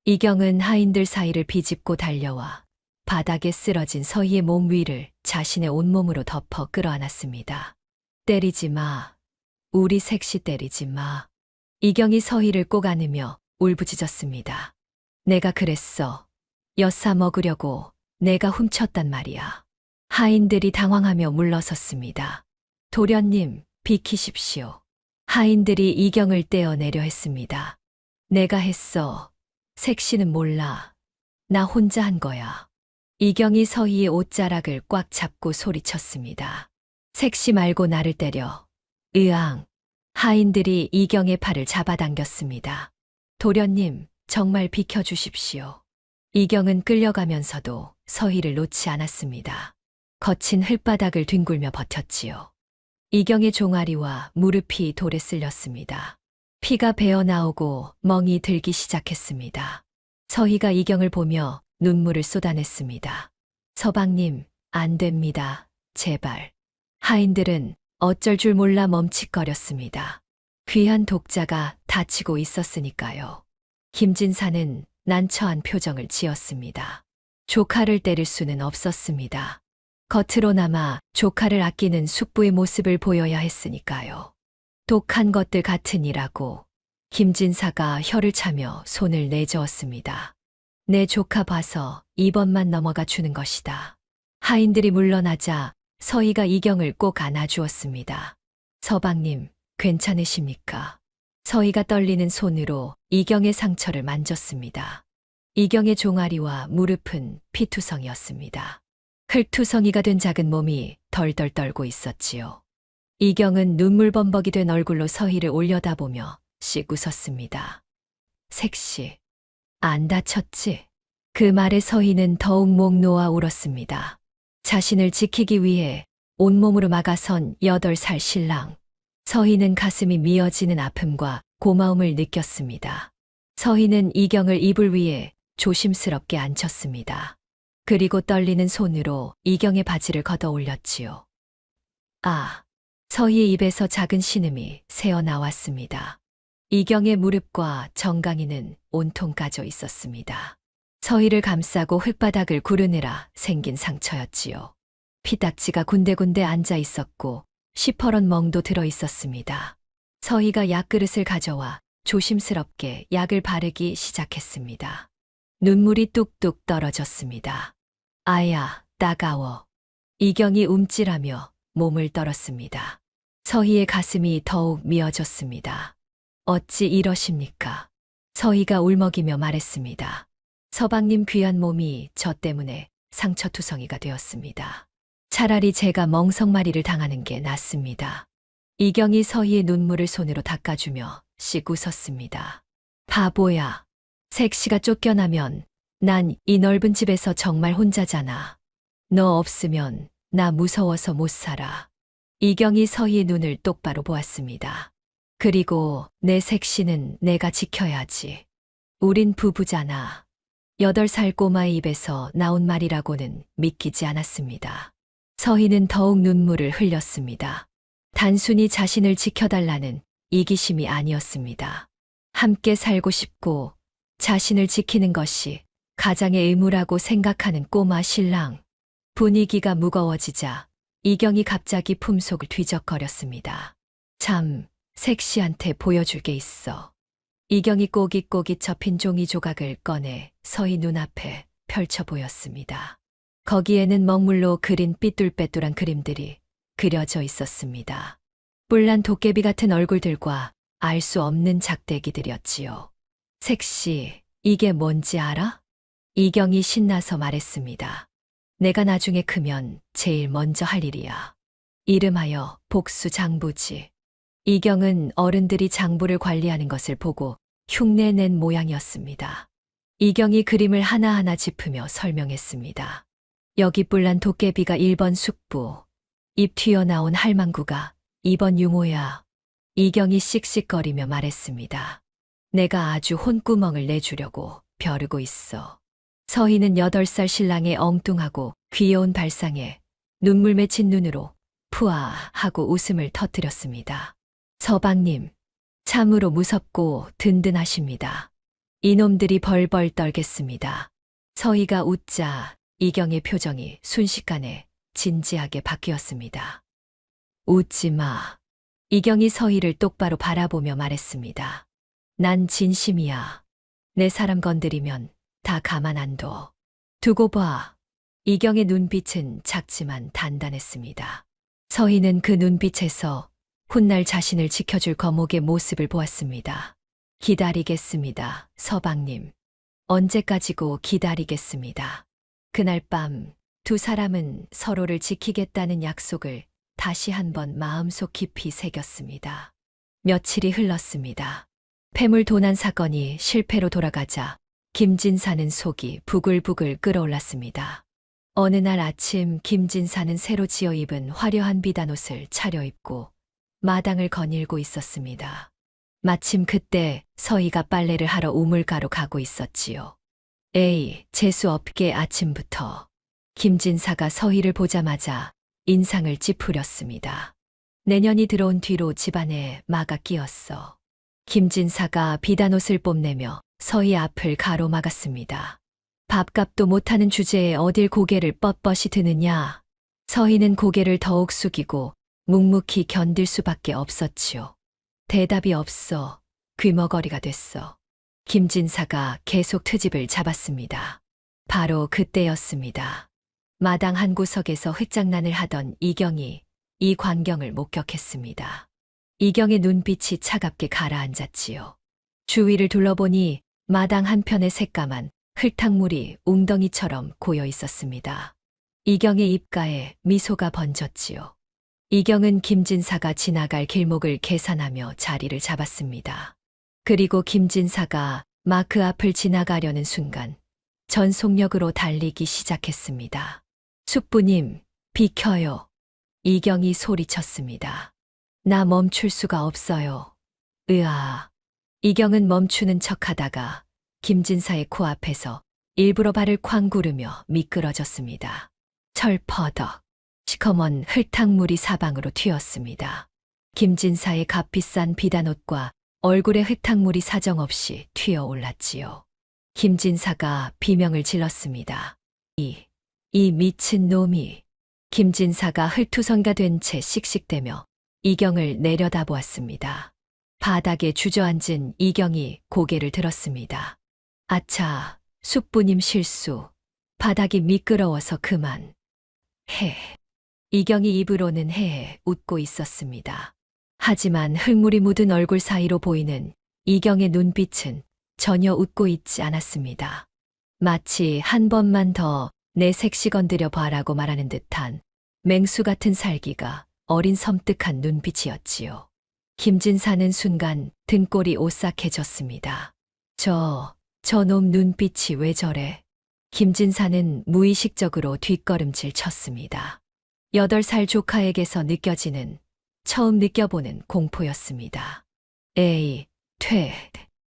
이경은 하인들 사이를 비집고 달려와 바닥에 쓰러진 서희의 몸 위를 자신의 온몸으로 덮어 끌어안았습니다. 때리지 마. 우리 색시 때리지 마. 이경이 서희를 꼭 안으며 울부짖었습니다. 내가 그랬어. 엿사 먹으려고 내가 훔쳤단 말이야. 하인들이 당황하며 물러섰습니다. 도련님, 비키십시오. 하인들이 이경을 떼어내려 했습니다. 내가 했어. 색시는 몰라. 나 혼자 한 거야. 이경이 서희의 옷자락을 꽉 잡고 소리쳤습니다. 색시 말고 나를 때려. 으앙. 하인들이 이경의 팔을 잡아당겼습니다. 도련님, 정말 비켜주십시오. 이경은 끌려가면서도 서희를 놓지 않았습니다. 거친 흙바닥을 뒹굴며 버텼지요. 이경의 종아리와 무릎이 돌에 쓸렸습니다. 피가 배어 나오고 멍이 들기 시작했습니다. 서희가 이경을 보며 눈물을 쏟아냈습니다. 서방님, 안 됩니다. 제발. 하인들은 어쩔 줄 몰라 멈칫거렸습니다. 귀한 독자가 다치고 있었으니까요. 김진사는 난처한 표정을 지었습니다. 조카를 때릴 수는 없었습니다. 겉으로나마 조카를 아끼는 숙부의 모습을 보여야 했으니까요. 독한 것들 같으니라고 김진사가 혀를 차며 손을 내저었습니다. 내 조카 봐서 이번만 넘어가 주는 것이다. 하인들이 물러나자 서희가 이경을 꼭 안아주었습니다. 서방님, 괜찮으십니까? 서희가 떨리는 손으로 이경의 상처를 만졌습니다. 이경의 종아리와 무릎은 피투성이었습니다. 흙투성이가 된 작은 몸이 덜덜 떨고 있었지요. 이경은 눈물범벅이 된 얼굴로 서희를 올려다보며 씩 웃었습니다. 색시, 안 다쳤지? 그 말에 서희는 더욱 목 놓아 울었습니다. 자신을 지키기 위해 온몸으로 막아선 8살 신랑. 서희는 가슴이 미어지는 아픔과 고마움을 느꼈습니다. 서희는 이경을 이불 위에 조심스럽게 앉혔습니다. 그리고 떨리는 손으로 이경의 바지를 걷어 올렸지요. 아, 서희의 입에서 작은 신음이 새어 나왔습니다. 이경의 무릎과 정강이는 온통 까져 있었습니다. 서희를 감싸고 흙바닥을 구르느라 생긴 상처였지요. 피딱지가 군데군데 앉아 있었고 시퍼런 멍도 들어 있었습니다. 서희가 약그릇을 가져와 조심스럽게 약을 바르기 시작했습니다. 눈물이 뚝뚝 떨어졌습니다. 아야, 따가워. 이경이 움찔하며 몸을 떨었습니다. 서희의 가슴이 더욱 미어졌습니다. 어찌 이러십니까? 서희가 울먹이며 말했습니다. 서방님 귀한 몸이 저 때문에 상처투성이가 되었습니다. 차라리 제가 멍석마리를 당하는 게 낫습니다. 이경이 서희의 눈물을 손으로 닦아주며 씩 웃었습니다. 바보야. 색시가 쫓겨나면 난 이 넓은 집에서 정말 혼자잖아. 너 없으면 나 무서워서 못 살아. 이경이 서희의 눈을 똑바로 보았습니다. 그리고 내 색시는 내가 지켜야지. 우린 부부잖아. 8살 꼬마의 입에서 나온 말이라고는 믿기지 않았습니다. 서희는 더욱 눈물을 흘렸습니다. 단순히 자신을 지켜달라는 이기심이 아니었습니다. 함께 살고 싶고 자신을 지키는 것이 가장의 의무라고 생각하는 꼬마 신랑. 분위기가 무거워지자 이경이 갑자기 품속을 뒤적거렸습니다. 참, 색시한테 보여줄 게 있어. 이경이 꼬깃꼬깃 접힌 종이 조각을 꺼내 서희 눈앞에 펼쳐 보였습니다. 거기에는 먹물로 그린 삐뚤빼뚤한 그림들이 그려져 있었습니다. 뿔난 도깨비 같은 얼굴들과 알 수 없는 작대기들이었지요. 색시, 이게 뭔지 알아? 이경이 신나서 말했습니다. 내가 나중에 크면 제일 먼저 할 일이야. 이름하여 복수장부지. 이경은 어른들이 장부를 관리하는 것을 보고 흉내낸 모양이었습니다. 이경이 그림을 하나하나 짚으며 설명했습니다. 여기 뿔난 도깨비가 1번 숙부, 입 튀어나온 할망구가 2번 유모야. 이경이 씩씩거리며 말했습니다. 내가 아주 혼구멍을 내주려고 벼르고 있어. 서희는 8살 신랑의 엉뚱하고 귀여운 발상에 눈물 맺힌 눈으로 푸아 하고 웃음을 터뜨렸습니다. 서방님, 참으로 무섭고 든든하십니다. 이놈들이 벌벌 떨겠습니다. 서희가 웃자 이경의 표정이 순식간에 진지하게 바뀌었습니다. 웃지 마. 이경이 서희를 똑바로 바라보며 말했습니다. 난 진심이야. 내 사람 건드리면 다 가만 안 둬. 두고 봐. 이경의 눈빛은 작지만 단단했습니다. 서희는 그 눈빛에서 훗날 자신을 지켜줄 거목의 모습을 보았습니다. 기다리겠습니다, 서방님. 언제까지고 기다리겠습니다. 그날 밤 두 사람은 서로를 지키겠다는 약속을 다시 한번 마음속 깊이 새겼습니다. 며칠이 흘렀습니다. 폐물 도난 사건이 실패로 돌아가자 김진사는 속이 부글부글 끓어올랐습니다. 어느 날 아침 김진사는 새로 지어 입은 화려한 비단옷을 차려입고 마당을 거닐고 있었습니다. 마침 그때 서희가 빨래를 하러 우물가로 가고 있었지요. 에이, 재수없게 아침부터. 김진사가 서희를 보자마자 인상을 찌푸렸습니다. 내년이 들어온 뒤로 집안에 마가 끼었어. 김진사가 비단옷을 뽐내며 서희 앞을 가로막았습니다. 밥값도 못하는 주제에 어딜 고개를 뻣뻣이 드느냐. 서희는 고개를 더욱 숙이고 묵묵히 견딜 수밖에 없었지요. 대답이 없어 귀머거리가 됐어. 김진사가 계속 트집을 잡았습니다. 바로 그때였습니다. 마당 한 구석에서 흙장난을 하던 이경이 이 광경을 목격했습니다. 이경의 눈빛이 차갑게 가라앉았지요. 주위를 둘러보니 마당 한편에 새까만 흙탕물이 웅덩이처럼 고여 있었습니다. 이경의 입가에 미소가 번졌지요. 이경은 김진사가 지나갈 길목을 계산하며 자리를 잡았습니다. 그리고 김진사가 막 그 앞을 지나가려는 순간 전속력으로 달리기 시작했습니다. 숙부님, 비켜요. 이경이 소리쳤습니다. 나 멈출 수가 없어요. 으아. 이경은 멈추는 척하다가 김진사의 코앞에서 일부러 발을 쾅 구르며 미끄러졌습니다. 철퍼덕. 시커먼 흙탕물이 사방으로 튀었습니다. 김진사의 값비싼 비단옷과 얼굴에 흙탕물이 사정없이 튀어올랐지요. 김진사가 비명을 질렀습니다. 이 미친 놈이. 김진사가 흙투성이가 된 채 씩씩대며 이경을 내려다보았습니다. 바닥에 주저앉은 이경이 고개를 들었습니다. 아차, 숙부님 실수. 바닥이 미끄러워서 그만. 이경이 입으로는 헤헤 웃고 있었습니다. 하지만 흙물이 묻은 얼굴 사이로 보이는 이경의 눈빛은 전혀 웃고 있지 않았습니다. 마치 한 번만 더 내 색시 건드려 봐라고 말하는 듯한 맹수 같은 살기가 어린 섬뜩한 눈빛이었지요. 김진사는 순간 등골이 오싹해졌습니다. 저놈 눈빛이 왜 저래? 김진사는 무의식적으로 뒷걸음질 쳤습니다. 8살 조카에게서 느껴지는, 처음 느껴보는 공포였습니다. 에이,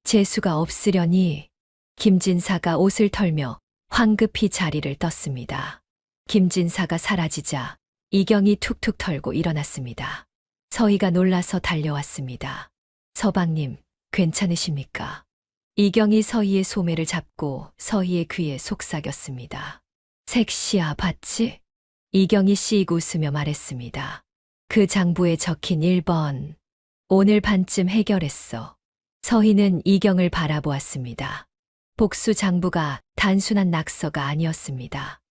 재수가 없으려니. 김진사가 옷을 털며 황급히 자리를 떴습니다. 김진사가 사라지자 이경이 툭툭 털고 일어났습니다. 서희가 놀라서 달려왔습니다. 서방님, 괜찮으십니까? 이경이 서희의 소매를 잡고 서희의 귀에 속삭였습니다. 색시야, 봤지? 이경이 씩 웃으며 말했습니다. 그 장부에 적힌 1번. 오늘 반쯤 해결했어. 서희는 이경을 바라보았습니다. 복수 장부가 단순한 낙서가 아니었습니다.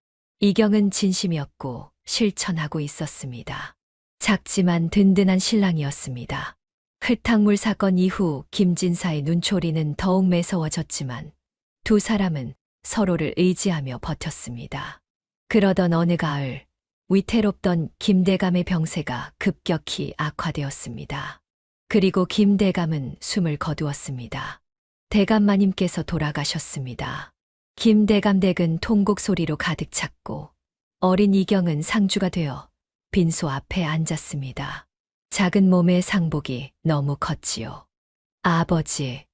이경은 진심이었고 실천하고 있었습니다. 작지만 든든한 신랑이었습니다. 흙탕물 사건 이후 김진사의 눈초리는 더욱 매서워졌지만 두 사람은 서로를 의지하며 버텼습니다. 그러던 어느 가을, 위태롭던 김대감의 병세가 급격히 악화되었습니다. 그리고 김대감은 숨을 거두었습니다. 대감마님께서 돌아가셨습니다. 김대감 댁은 통곡 소리로 가득 찼고 어린 이경은 상주가 되어 빈소 앞에 앉았습니다. 작은 몸의 상복이 너무 컸지요. 아버지.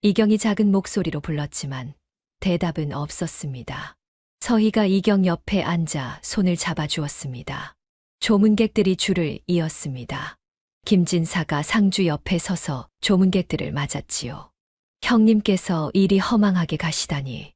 이경이 작은 목소리로 불렀지만 대답은 없었습니다. 서희가 이경 옆에 앉아 손을 잡아주었습니다. 조문객들이 줄을 이었습니다. 김진사가 상주 옆에 서서 조문객들을 맞았지요. 형님께서 이리 허망하게 가시다니.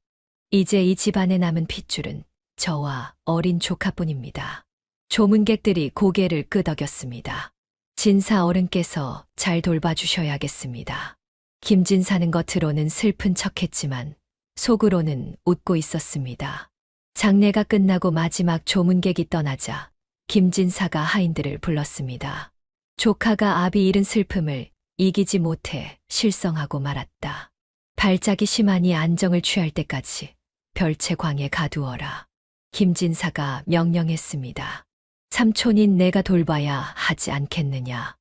이제 이 집안에 남은 핏줄은 저와 어린 조카뿐입니다. 조문객들이 고개를 끄덕였습니다. 진사 어른께서 잘 돌봐주셔야겠습니다. 김진사는 겉으로는 슬픈 척했지만 속으로는 웃고 있었습니다. 장례가 끝나고 마지막 조문객이 떠나자 김진사가 하인들을 불렀습니다. 조카가 아비 잃은 슬픔을 이기지 못해 실성하고 말았다. 발작이 심하니 안정을 취할 때까지 별채광에 가두어라. 김진사가 명령했습니다. 삼촌인 내가 돌봐야 하지 않겠느냐.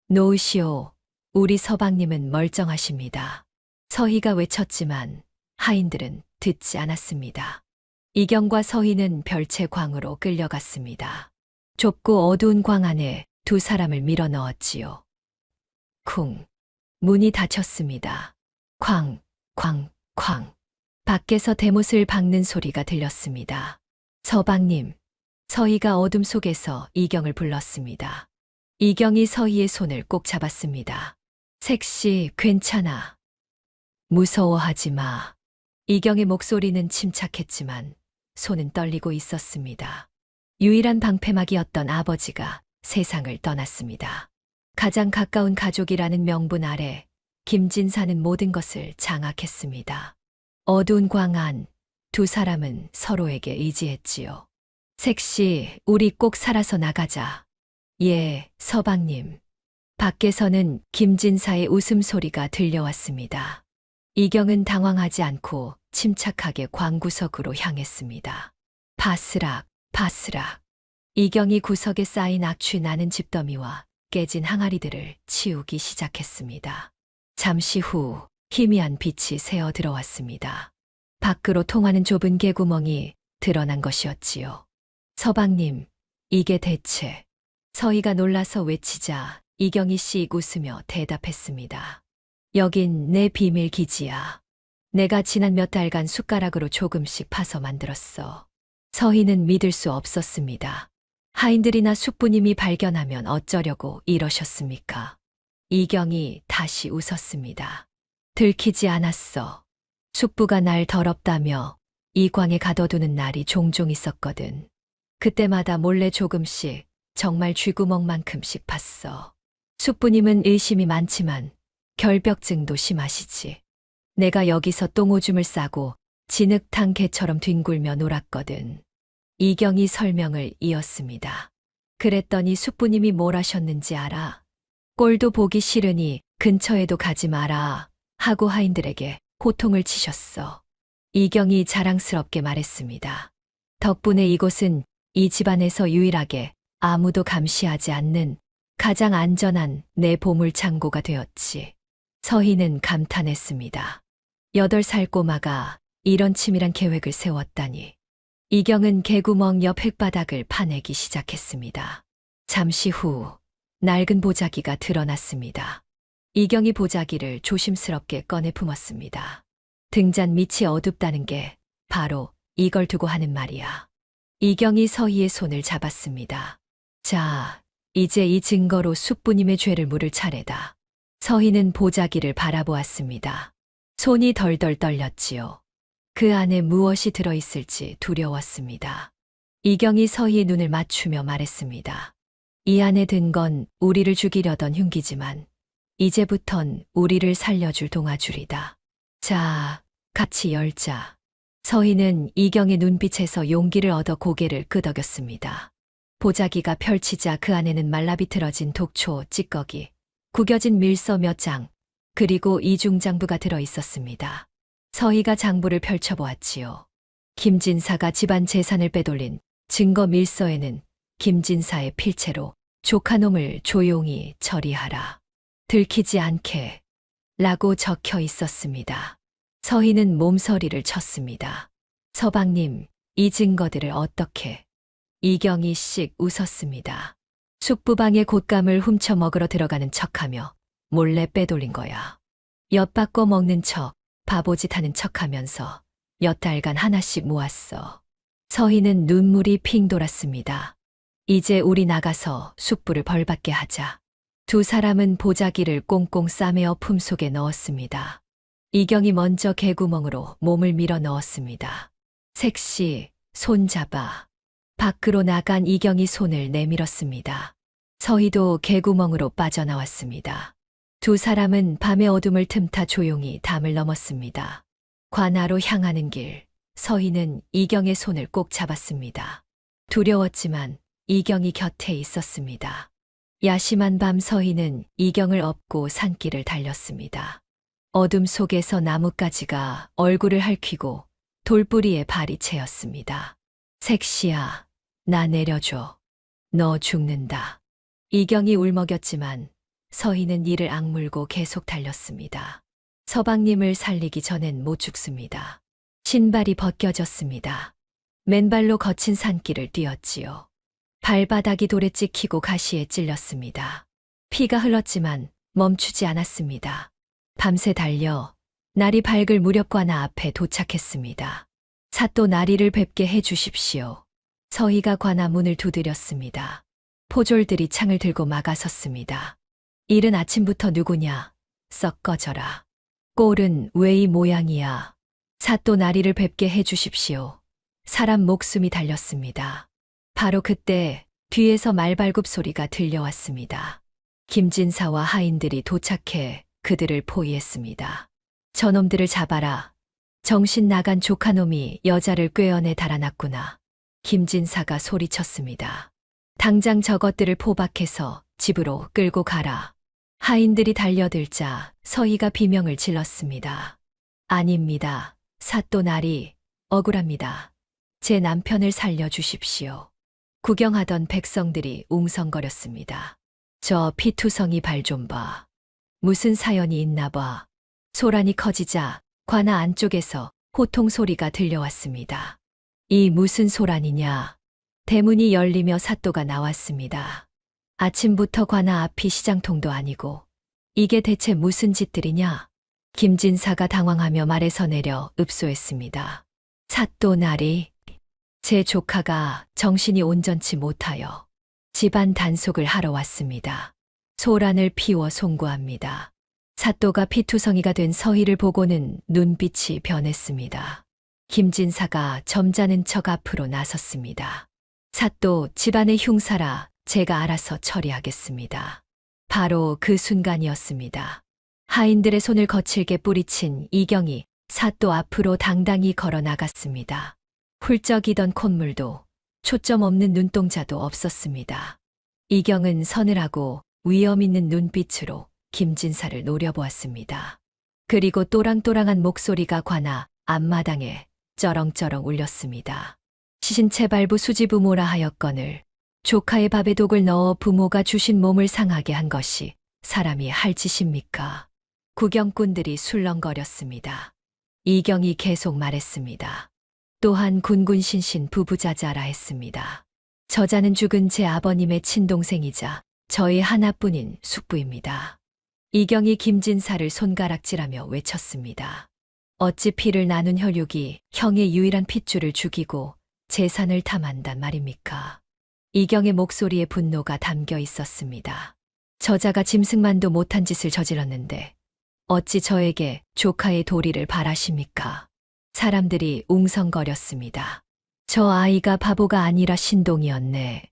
놓으시오. 우리 서방님은 멀쩡하십니다. 서희가 외쳤지만 하인들은 듣지 않았습니다. 이경과 서희는 별채광으로 끌려갔습니다. 좁고 어두운 광 안에 두 사람을 밀어 넣었지요. 쿵. 문이 닫혔습니다. 쾅, 쾅, 쾅. 밖에서 대못을 박는 소리가 들렸습니다. 서방님, 서희가 어둠 속에서 이경을 불렀습니다. 이경이 서희의 손을 꼭 잡았습니다. 색시, 괜찮아. 무서워하지 마. 이경의 목소리는 침착했지만 손은 떨리고 있었습니다. 유일한 방패막이었던 아버지가 세상을 떠났습니다. 가장 가까운 가족이라는 명분 아래 김진사는 모든 것을 장악했습니다. 어두운 광 안 두 사람은 서로에게 의지했지요. 색시, 우리 꼭 살아서 나가자. 예, 서방님. 밖에서는 김진사의 웃음소리가 들려왔습니다. 이경은 당황하지 않고 침착하게 광구석으로 향했습니다. 바스락, 바스락. 이경이 구석에 쌓인 악취 나는 집더미와 깨진 항아리들을 치우기 시작했습니다. 잠시 후 희미한 빛이 새어 들어왔습니다. 밖으로 통하는 좁은 개구멍이 드러난 것이었지요. 서방님, 이게 대체. 서희가 놀라서 외치자 이경이 씩 웃으며 대답했습니다. 여긴 내 비밀 기지야. 내가 지난 몇 달간 숟가락으로 조금씩 파서 만들었어. 서희는 믿을 수 없었습니다. 하인들이나 숙부님이 발견하면 어쩌려고 이러셨습니까? 이경이 다시 웃었습니다. 들키지 않았어. 숙부가 날 더럽다며 이 광에 가둬두는 날이 종종 있었거든. 그때마다 몰래 조금씩 정말 쥐구멍만큼씩 봤어. 숙부님은 의심이 많지만 결벽증도 심하시지. 내가 여기서 똥오줌을 싸고 진흙탕 개처럼 뒹굴며 놀았거든. 이경이 설명을 이었습니다. 그랬더니 숙부님이 뭘 하셨는지 알아? 꼴도 보기 싫으니 근처에도 가지 마라 하고 하인들에게 호통을 치셨어. 이경이 자랑스럽게 말했습니다. 덕분에 이곳은 이 집안에서 유일하게 아무도 감시하지 않는 가장 안전한 내 보물 창고가 되었지. 서희는 감탄했습니다. 8살 꼬마가 이런 치밀한 계획을 세웠다니. 이경은 개구멍 옆 흙바닥을 파내기 시작했습니다. 잠시 후 낡은 보자기가 드러났습니다. 이경이 보자기를 조심스럽게 꺼내 품었습니다. 등잔 밑이 어둡다는 게 바로 이걸 두고 하는 말이야. 이경이 서희의 손을 잡았습니다. 자, 이제 이 증거로 숙부님의 죄를 물을 차례다. 서희는 보자기를 바라보았습니다. 손이 덜덜 떨렸지요. 그 안에 무엇이 들어있을지 두려웠습니다. 이경이 서희의 눈을 맞추며 말했습니다. 이 안에 든 건 우리를 죽이려던 흉기지만 이제부턴 우리를 살려줄 동아줄이다. 자, 같이 열자. 서희는 이경의 눈빛에서 용기를 얻어 고개를 끄덕였습니다. 보자기가 펼치자 그 안에는 말라비틀어진 독초, 찌꺼기, 구겨진 밀서 몇 장, 그리고 이중장부가 들어 있었습니다. 서희가 장부를 펼쳐보았지요. 김진사가 집안 재산을 빼돌린 증거 밀서에는 김진사의 필체로 조카놈을 조용히 처리하라. 들키지 않게 라고 적혀 있었습니다. 서희는 몸서리를 쳤습니다. 서방님, 이 증거들을 어떻게? 이경이 씩 웃었습니다. 숙부방의 곶감을 훔쳐 먹으러 들어가는 척하며 몰래 빼돌린 거야. 엿바꿔 먹는 척, 바보짓 하는 척하면서 몇 달간 하나씩 모았어. 서희는 눈물이 핑 돌았습니다. 이제 우리 나가서 숙부를 벌받게 하자. 두 사람은 보자기를 꽁꽁 싸매어 품속에 넣었습니다. 이경이 먼저 개구멍으로 몸을 밀어 넣었습니다. 색시, 손 잡아. 밖으로 나간 이경이 손을 내밀었습니다. 서희도 개구멍으로 빠져나왔습니다. 두 사람은 밤의 어둠을 틈타 조용히 담을 넘었습니다. 관아로 향하는 길, 서희는 이경의 손을 꼭 잡았습니다. 두려웠지만 이경이 곁에 있었습니다. 야심한 밤 서희는 이경을 업고 산길을 달렸습니다. 어둠 속에서 나뭇가지가 얼굴을 핥히고 돌뿌리에 발이 채였습니다. 색시야, 나 내려줘. 너 죽는다. 이경이 울먹였지만 서희는 이를 악물고 계속 달렸습니다. 서방님을 살리기 전엔 못 죽습니다. 신발이 벗겨졌습니다. 맨발로 거친 산길을 뛰었지요. 발바닥이 돌에 찍히고 가시에 찔렸습니다. 피가 흘렀지만 멈추지 않았습니다. 밤새 달려 날이 밝을 무렵 관아 앞에 도착했습니다. 사또 나리를 뵙게 해 주십시오. 서희가 관아 문을 두드렸습니다. 포졸들이 창을 들고 막아섰습니다. 이른 아침부터 누구냐? 썩 꺼져라. 꼴은 왜 이 모양이야? 사또 나리를 뵙게 해 주십시오. 사람 목숨이 달렸습니다. 바로 그때 뒤에서 말발굽 소리가 들려왔습니다. 김진사와 하인들이 도착해 그들을 포위했습니다. 저놈들을 잡아라. 정신 나간 조카놈이 여자를 꾀어내 달아났구나. 김진사가 소리쳤습니다. 당장 저것들을 포박해서 집으로 끌고 가라. 하인들이 달려들자 서희가 비명을 질렀습니다. 아닙니다. 사또 나리, 억울합니다. 제 남편을 살려주십시오. 구경하던 백성들이 웅성거렸습니다. 저 피투성이 발 좀 봐. 무슨 사연이 있나 봐. 소란이 커지자 관아 안쪽에서 호통 소리가 들려왔습니다. 이 무슨 소란이냐. 대문이 열리며 사또가 나왔습니다. 아침부터 관아 앞이 시장통도 아니고 이게 대체 무슨 짓들이냐. 김진사가 당황하며 말에서 내려 읍소했습니다. 사또 나리, 제 조카가 정신이 온전치 못하여 집안 단속을 하러 왔습니다. 소란을 피워 송구합니다. 사또가 피투성이가 된 서희를 보고는 눈빛이 변했습니다. 김진사가 점잖은 척 앞으로 나섰습니다. 사또, 집안의 흉사라 제가 알아서 처리하겠습니다. 바로 그 순간이었습니다. 하인들의 손을 거칠게 뿌리친 이경이 사또 앞으로 당당히 걸어 나갔습니다. 훌쩍이던 콧물도 초점 없는 눈동자도 없었습니다. 이경은 서늘하고 위험 있는 눈빛으로 김진사를 노려보았습니다. 그리고 또랑또랑한 목소리가 관아 앞마당에 쩌렁쩌렁 울렸습니다. 시신체발부 수지부모라 하였거늘 조카의 밥에 독을 넣어 부모가 주신 몸을 상하게 한 것이 사람이 할 짓입니까? 구경꾼들이 술렁거렸습니다. 이경이 계속 말했습니다. 또한 군군신신 부부자자라 했습니다. 저자는 죽은 제 아버님의 친동생이자 저희 하나뿐인 숙부입니다. 이경이 김진사를 손가락질하며 외쳤습니다. 어찌 피를 나눈 혈육이 형의 유일한 핏줄을 죽이고 재산을 탐한단 말입니까? 이경의 목소리에 분노가 담겨 있었습니다. 저자가 짐승만도 못한 짓을 저질렀는데 어찌 저에게 조카의 도리를 바라십니까? 사람들이 웅성거렸습니다. 저 아이가 바보가 아니라 신동이었네.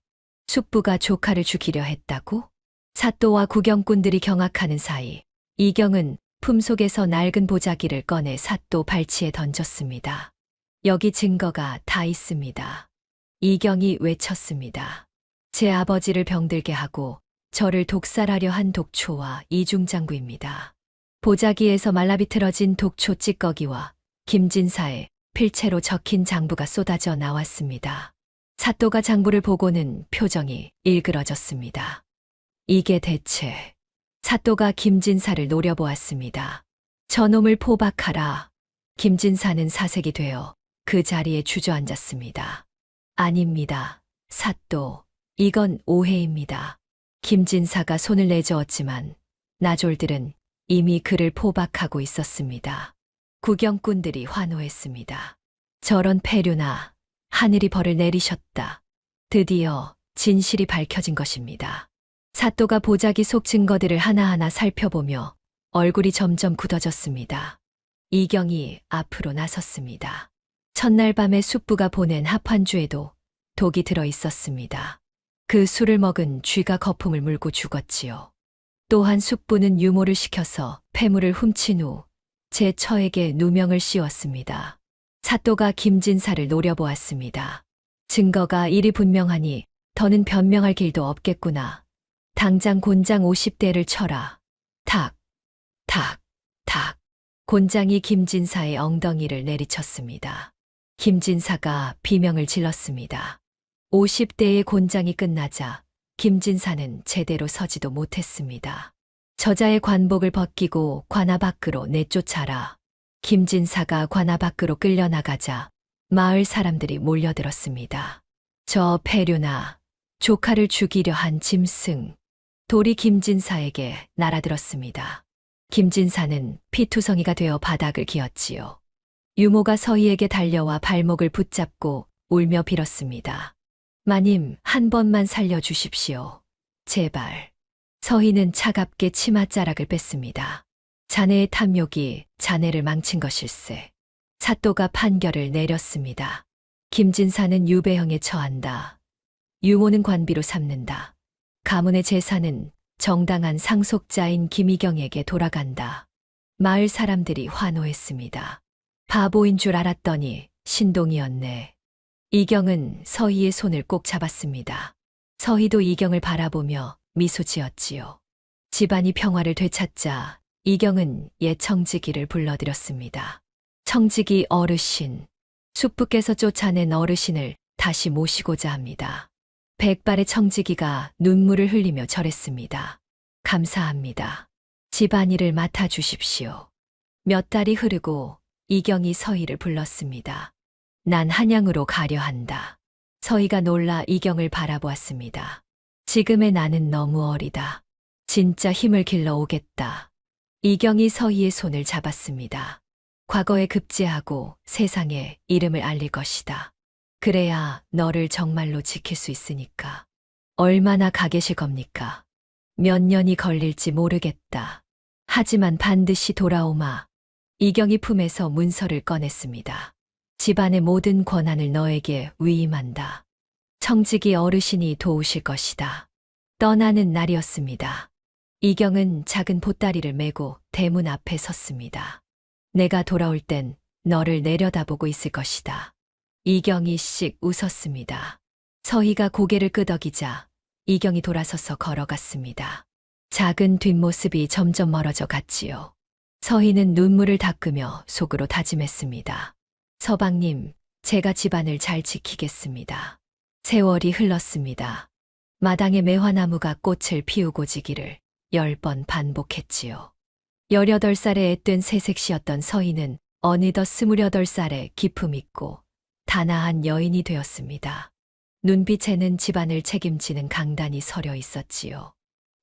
숙부가 조카를 죽이려 했다고? 사또와 구경꾼들이 경악하는 사이 이경은 품속에서 낡은 보자기를 꺼내 사또 발치에 던졌습니다. 여기 증거가 다 있습니다. 이경이 외쳤습니다. 제 아버지를 병들게 하고 저를 독살하려 한 독초와 이중장구입니다. 보자기에서 말라비틀어진 독초 찌꺼기와 김진사의 필체로 적힌 장부가 쏟아져 나왔습니다. 사또가 장부를 보고는 표정이 일그러졌습니다. 이게 대체... 사또가 김진사를 노려보았습니다. 저놈을 포박하라. 김진사는 사색이 되어 그 자리에 주저앉았습니다. 아닙니다. 사또, 이건 오해입니다. 김진사가 손을 내저었지만 나졸들은 이미 그를 포박하고 있었습니다. 구경꾼들이 환호했습니다. 저런 패류나 하늘이 벌을 내리셨다. 드디어 진실이 밝혀진 것입니다. 사또가 보자기 속 증거들을 하나하나 살펴보며 얼굴이 점점 굳어졌습니다. 이경이 앞으로 나섰습니다. 첫날 밤에 숙부가 보낸 합환주에도 독이 들어 있었습니다. 그 술을 먹은 쥐가 거품을 물고 죽었지요. 또한 숙부는 유모를 시켜서 폐물을 훔친 후 제 처에게 누명을 씌웠습니다. 사또가 김진사를 노려보았습니다. 증거가 이리 분명하니 더는 변명할 길도 없겠구나. 당장 곤장 50대를 쳐라. 탁, 탁, 탁. 곤장이 김진사의 엉덩이를 내리쳤습니다. 김진사가 비명을 질렀습니다. 50대의 곤장이 끝나자 김진사는 제대로 서지도 못했습니다. 저자의 관복을 벗기고 관아 밖으로 내쫓아라. 김진사가 관아 밖으로 끌려나가자 마을 사람들이 몰려들었습니다. 저 패류나 조카를 죽이려 한 짐승. 돌이 김진사에게 날아들었습니다. 김진사는 피투성이가 되어 바닥을 기었지요. 유모가 서희에게 달려와 발목을 붙잡고 울며 빌었습니다. 마님, 한 번만 살려주십시오. 제발. 서희는 차갑게 치맛자락을 뺐습니다. 자네의 탐욕이 자네를 망친 것일세. 사또가 판결을 내렸습니다. 김진사는 유배형에 처한다. 유모는 관비로 삼는다. 가문의 재산은 정당한 상속자인 김희경에게 돌아간다. 마을 사람들이 환호했습니다. 바보인 줄 알았더니 신동이었네. 이경은 서희의 손을 꼭 잡았습니다. 서희도 이경을 바라보며 미소 지었지요. 집안이 평화를 되찾자 이경은 옛 청지기를 불러들였습니다. 청지기 어르신, 숙부께서 쫓아낸 어르신을 다시 모시고자 합니다. 백발의 청지기가 눈물을 흘리며 절했습니다. 감사합니다. 집안일을 맡아주십시오. 몇 달이 흐르고 이경이 서희를 불렀습니다. 난 한양으로 가려 한다. 서희가 놀라 이경을 바라보았습니다. 지금의 나는 너무 어리다. 진짜 힘을 길러 오겠다. 이경이 서희의 손을 잡았습니다. 과거에 급제하고 세상에 이름을 알릴 것이다. 그래야 너를 정말로 지킬 수 있으니까. 얼마나 가 계실 겁니까? 몇 년이 걸릴지 모르겠다. 하지만 반드시 돌아오마. 이경이 품에서 문서를 꺼냈습니다. 집안의 모든 권한을 너에게 위임한다. 청지기 어르신이 도우실 것이다. 떠나는 날이었습니다. 이경은 작은 보따리를 메고 대문 앞에 섰습니다. 내가 돌아올 땐 너를 내려다보고 있을 것이다. 이경이 씩 웃었습니다. 서희가 고개를 끄덕이자 이경이 돌아서서 걸어갔습니다. 작은 뒷모습이 점점 멀어져 갔지요. 서희는 눈물을 닦으며 속으로 다짐했습니다. 서방님, 제가 집안을 잘 지키겠습니다. 세월이 흘렀습니다. 마당에 매화나무가 꽃을 피우고 지기를 10번 반복했지요. 18살에 앳된 새색시였던 서희는 어느덧 28살에 기품 있고 단아한 여인이 되었습니다. 눈빛에는 집안을 책임지는 강단이 서려 있었지요.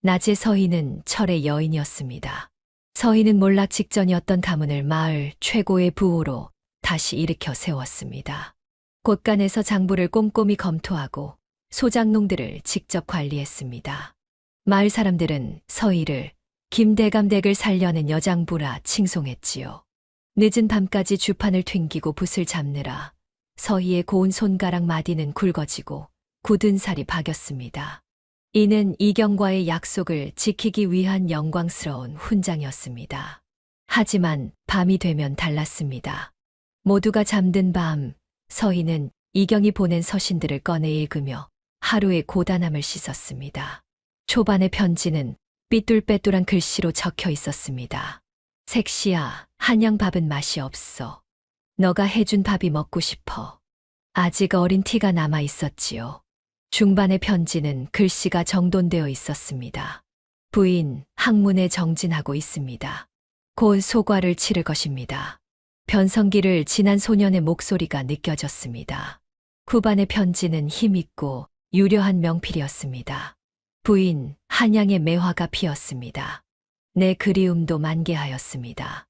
낮에 서희는 철의 여인이었습니다. 서희는 몰락 직전이었던 가문을 마을 최고의 부호로 다시 일으켜 세웠습니다. 곳간에서 장부를 꼼꼼히 검토하고 소장농들을 직접 관리했습니다. 마을 사람들은 서희를 김대감댁을 살려낸 여장부라 칭송했지요. 늦은 밤까지 주판을 튕기고 붓을 잡느라 서희의 고운 손가락 마디는 굵어지고 굳은 살이 박였습니다. 이는 이경과의 약속을 지키기 위한 영광스러운 훈장이었습니다. 하지만 밤이 되면 달랐습니다. 모두가 잠든 밤, 서희는 이경이 보낸 서신들을 꺼내 읽으며 하루의 고단함을 씻었습니다. 초반의 편지는 삐뚤빼뚤한 글씨로 적혀 있었습니다. 색시야, 한양 밥은 맛이 없어. 너가 해준 밥이 먹고 싶어. 아직 어린 티가 남아 있었지요. 중반의 편지는 글씨가 정돈되어 있었습니다. 부인, 학문에 정진하고 있습니다. 곧 소과를 치를 것입니다. 변성기를 지난 소년의 목소리가 느껴졌습니다. 후반의 편지는 힘있고 유려한 명필이었습니다. 부인, 한양의 매화가 피었습니다. 내 그리움도 만개하였습니다.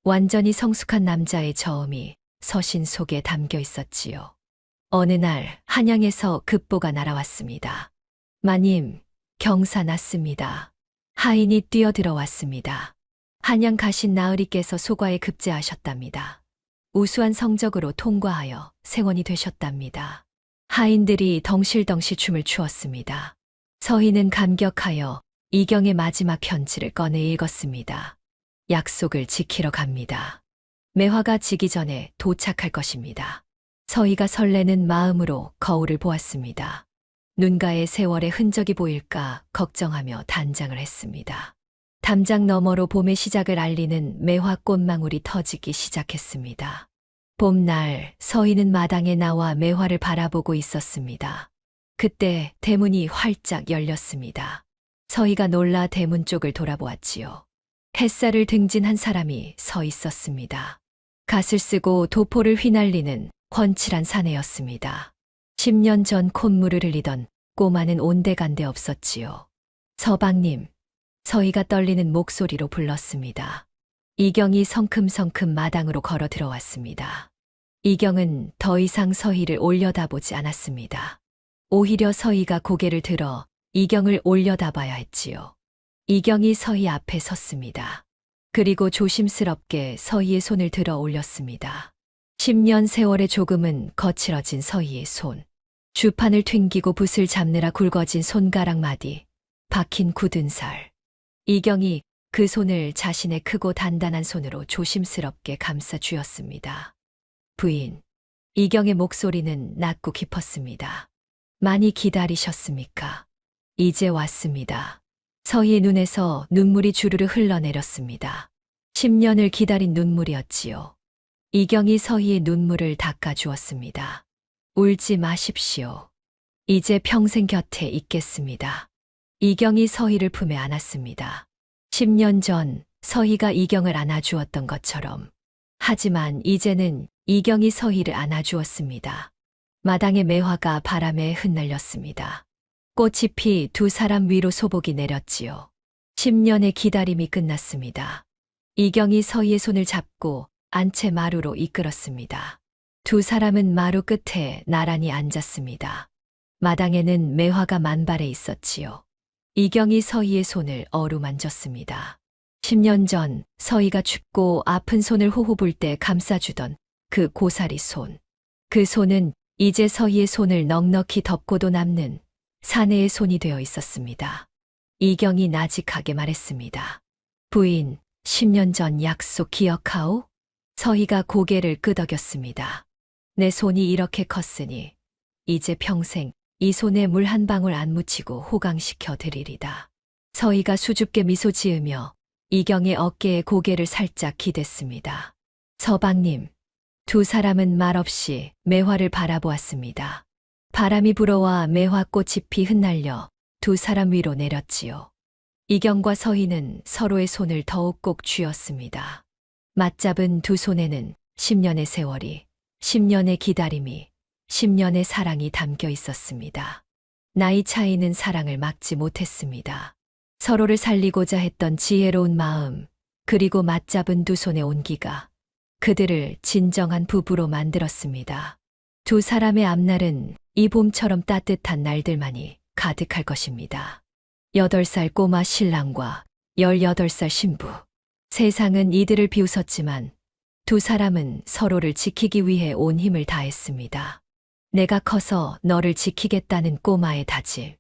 완전히 성숙한 남자의 저음이 서신 속에 담겨 있었지요. 어느 날 한양에서 급보가 날아왔습니다. 마님, 경사 났습니다. 하인이 뛰어들어왔습니다. 한양 가신 나으리께서 소과에 급제하셨답니다. 우수한 성적으로 통과하여 생원이 되셨답니다. 하인들이 덩실덩실 춤을 추었습니다. 서희는 감격하여 이경의 마지막 편지를 꺼내 읽었습니다. 약속을 지키러 갑니다. 매화가 지기 전에 도착할 것입니다. 서희가 설레는 마음으로 거울을 보았습니다. 눈가에 세월의 흔적이 보일까 걱정하며 단장을 했습니다. 담장 너머로 봄의 시작을 알리는 매화 꽃망울이 터지기 시작했습니다. 봄날 서희는 마당에 나와 매화를 바라보고 있었습니다. 그때 대문이 활짝 열렸습니다. 서희가 놀라 대문 쪽을 돌아보았지요. 햇살을 등진 한 사람이 서 있었습니다. 갓을 쓰고 도포를 휘날리는 훤칠한 사내였습니다. 10년 전 콧물을 흘리던 꼬마는 온데간데 없었지요. 서방님, 서희가 떨리는 목소리로 불렀습니다. 이경이 성큼성큼 마당으로 걸어 들어왔습니다. 이경은 더 이상 서희를 올려다보지 않았습니다. 오히려 서희가 고개를 들어 이경을 올려다봐야 했지요. 이경이 서희 앞에 섰습니다. 그리고 조심스럽게 서희의 손을 들어 올렸습니다. 10년 세월의 조금은 거칠어진 서희의 손. 주판을 튕기고 붓을 잡느라 굵어진 손가락 마디, 박힌 굳은 살. 이경이 그 손을 자신의 크고 단단한 손으로 조심스럽게 감싸 쥐었습니다. 부인, 이경의 목소리는 낮고 깊었습니다. 많이 기다리셨습니까? 이제 왔습니다. 서희의 눈에서 눈물이 주르르 흘러내렸습니다. 10년을 기다린 눈물이었지요. 이경이 서희의 눈물을 닦아주었습니다. 울지 마십시오. 이제 평생 곁에 있겠습니다. 이경이 서희를 품에 안았습니다. 10년 전 서희가 이경을 안아주었던 것처럼. 하지만 이제는 이경이 서희를 안아주었습니다. 마당의 매화가 바람에 흩날렸습니다. 꽃이 피 두 사람 위로 소복이 내렸지요. 10년의 기다림이 끝났습니다. 이경이 서희의 손을 잡고 안채 마루로 이끌었습니다. 두 사람은 마루 끝에 나란히 앉았습니다. 마당에는 매화가 만발해 있었지요. 이경이 서희의 손을 어루만졌습니다. 10년 전 서희가 춥고 아픈 손을 호호 불 때 감싸주던 그 고사리 손. 그 손은 이제 서희의 손을 넉넉히 덮고도 남는 사내의 손이 되어 있었습니다. 이경이 나직하게 말했습니다. 부인, 10년 전 약속 기억하오? 서희가 고개를 끄덕였습니다. 내 손이 이렇게 컸으니 이제 평생 이 손에 물 한 방울 안 묻히고 호강시켜 드리리다. 서희가 수줍게 미소 지으며 이경의 어깨에 고개를 살짝 기댔습니다. 서방님, 두 사람은 말없이 매화를 바라보았습니다. 바람이 불어와 매화꽃이 피 흩날려 두 사람 위로 내렸지요. 이경과 서희는 서로의 손을 더욱 꼭 쥐었습니다. 맞잡은 두 손에는 10년의 세월이, 10년의 기다림이, 10년의 사랑이 담겨 있었습니다. 나이 차이는 사랑을 막지 못했습니다. 서로를 살리고자 했던 지혜로운 마음, 그리고 맞잡은 두 손의 온기가 그들을 진정한 부부로 만들었습니다. 두 사람의 앞날은 이 봄처럼 따뜻한 날들만이 가득할 것입니다. 8살 꼬마 신랑과 18살 신부. 세상은 이들을 비웃었지만 두 사람은 서로를 지키기 위해 온 힘을 다했습니다. 내가 커서 너를 지키겠다는 꼬마의 다짐.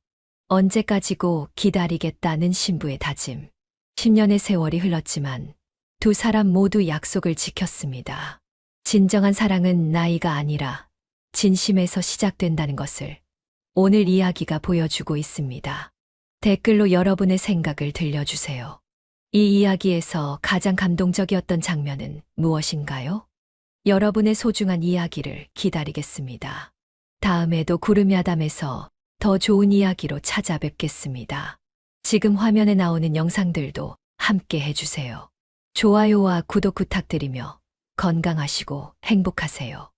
언제까지고 기다리겠다는 신부의 다짐. 10년의 세월이 흘렀지만 두 사람 모두 약속을 지켰습니다. 진정한 사랑은 나이가 아니라 진심에서 시작된다는 것을 오늘 이야기가 보여주고 있습니다. 댓글로 여러분의 생각을 들려주세요. 이 이야기에서 가장 감동적이었던 장면은 무엇인가요? 여러분의 소중한 이야기를 기다리겠습니다. 다음에도 구름야담에서 더 좋은 이야기로 찾아뵙겠습니다. 지금 화면에 나오는 영상들도 함께 해주세요. 좋아요와 구독 부탁드리며 건강하시고 행복하세요.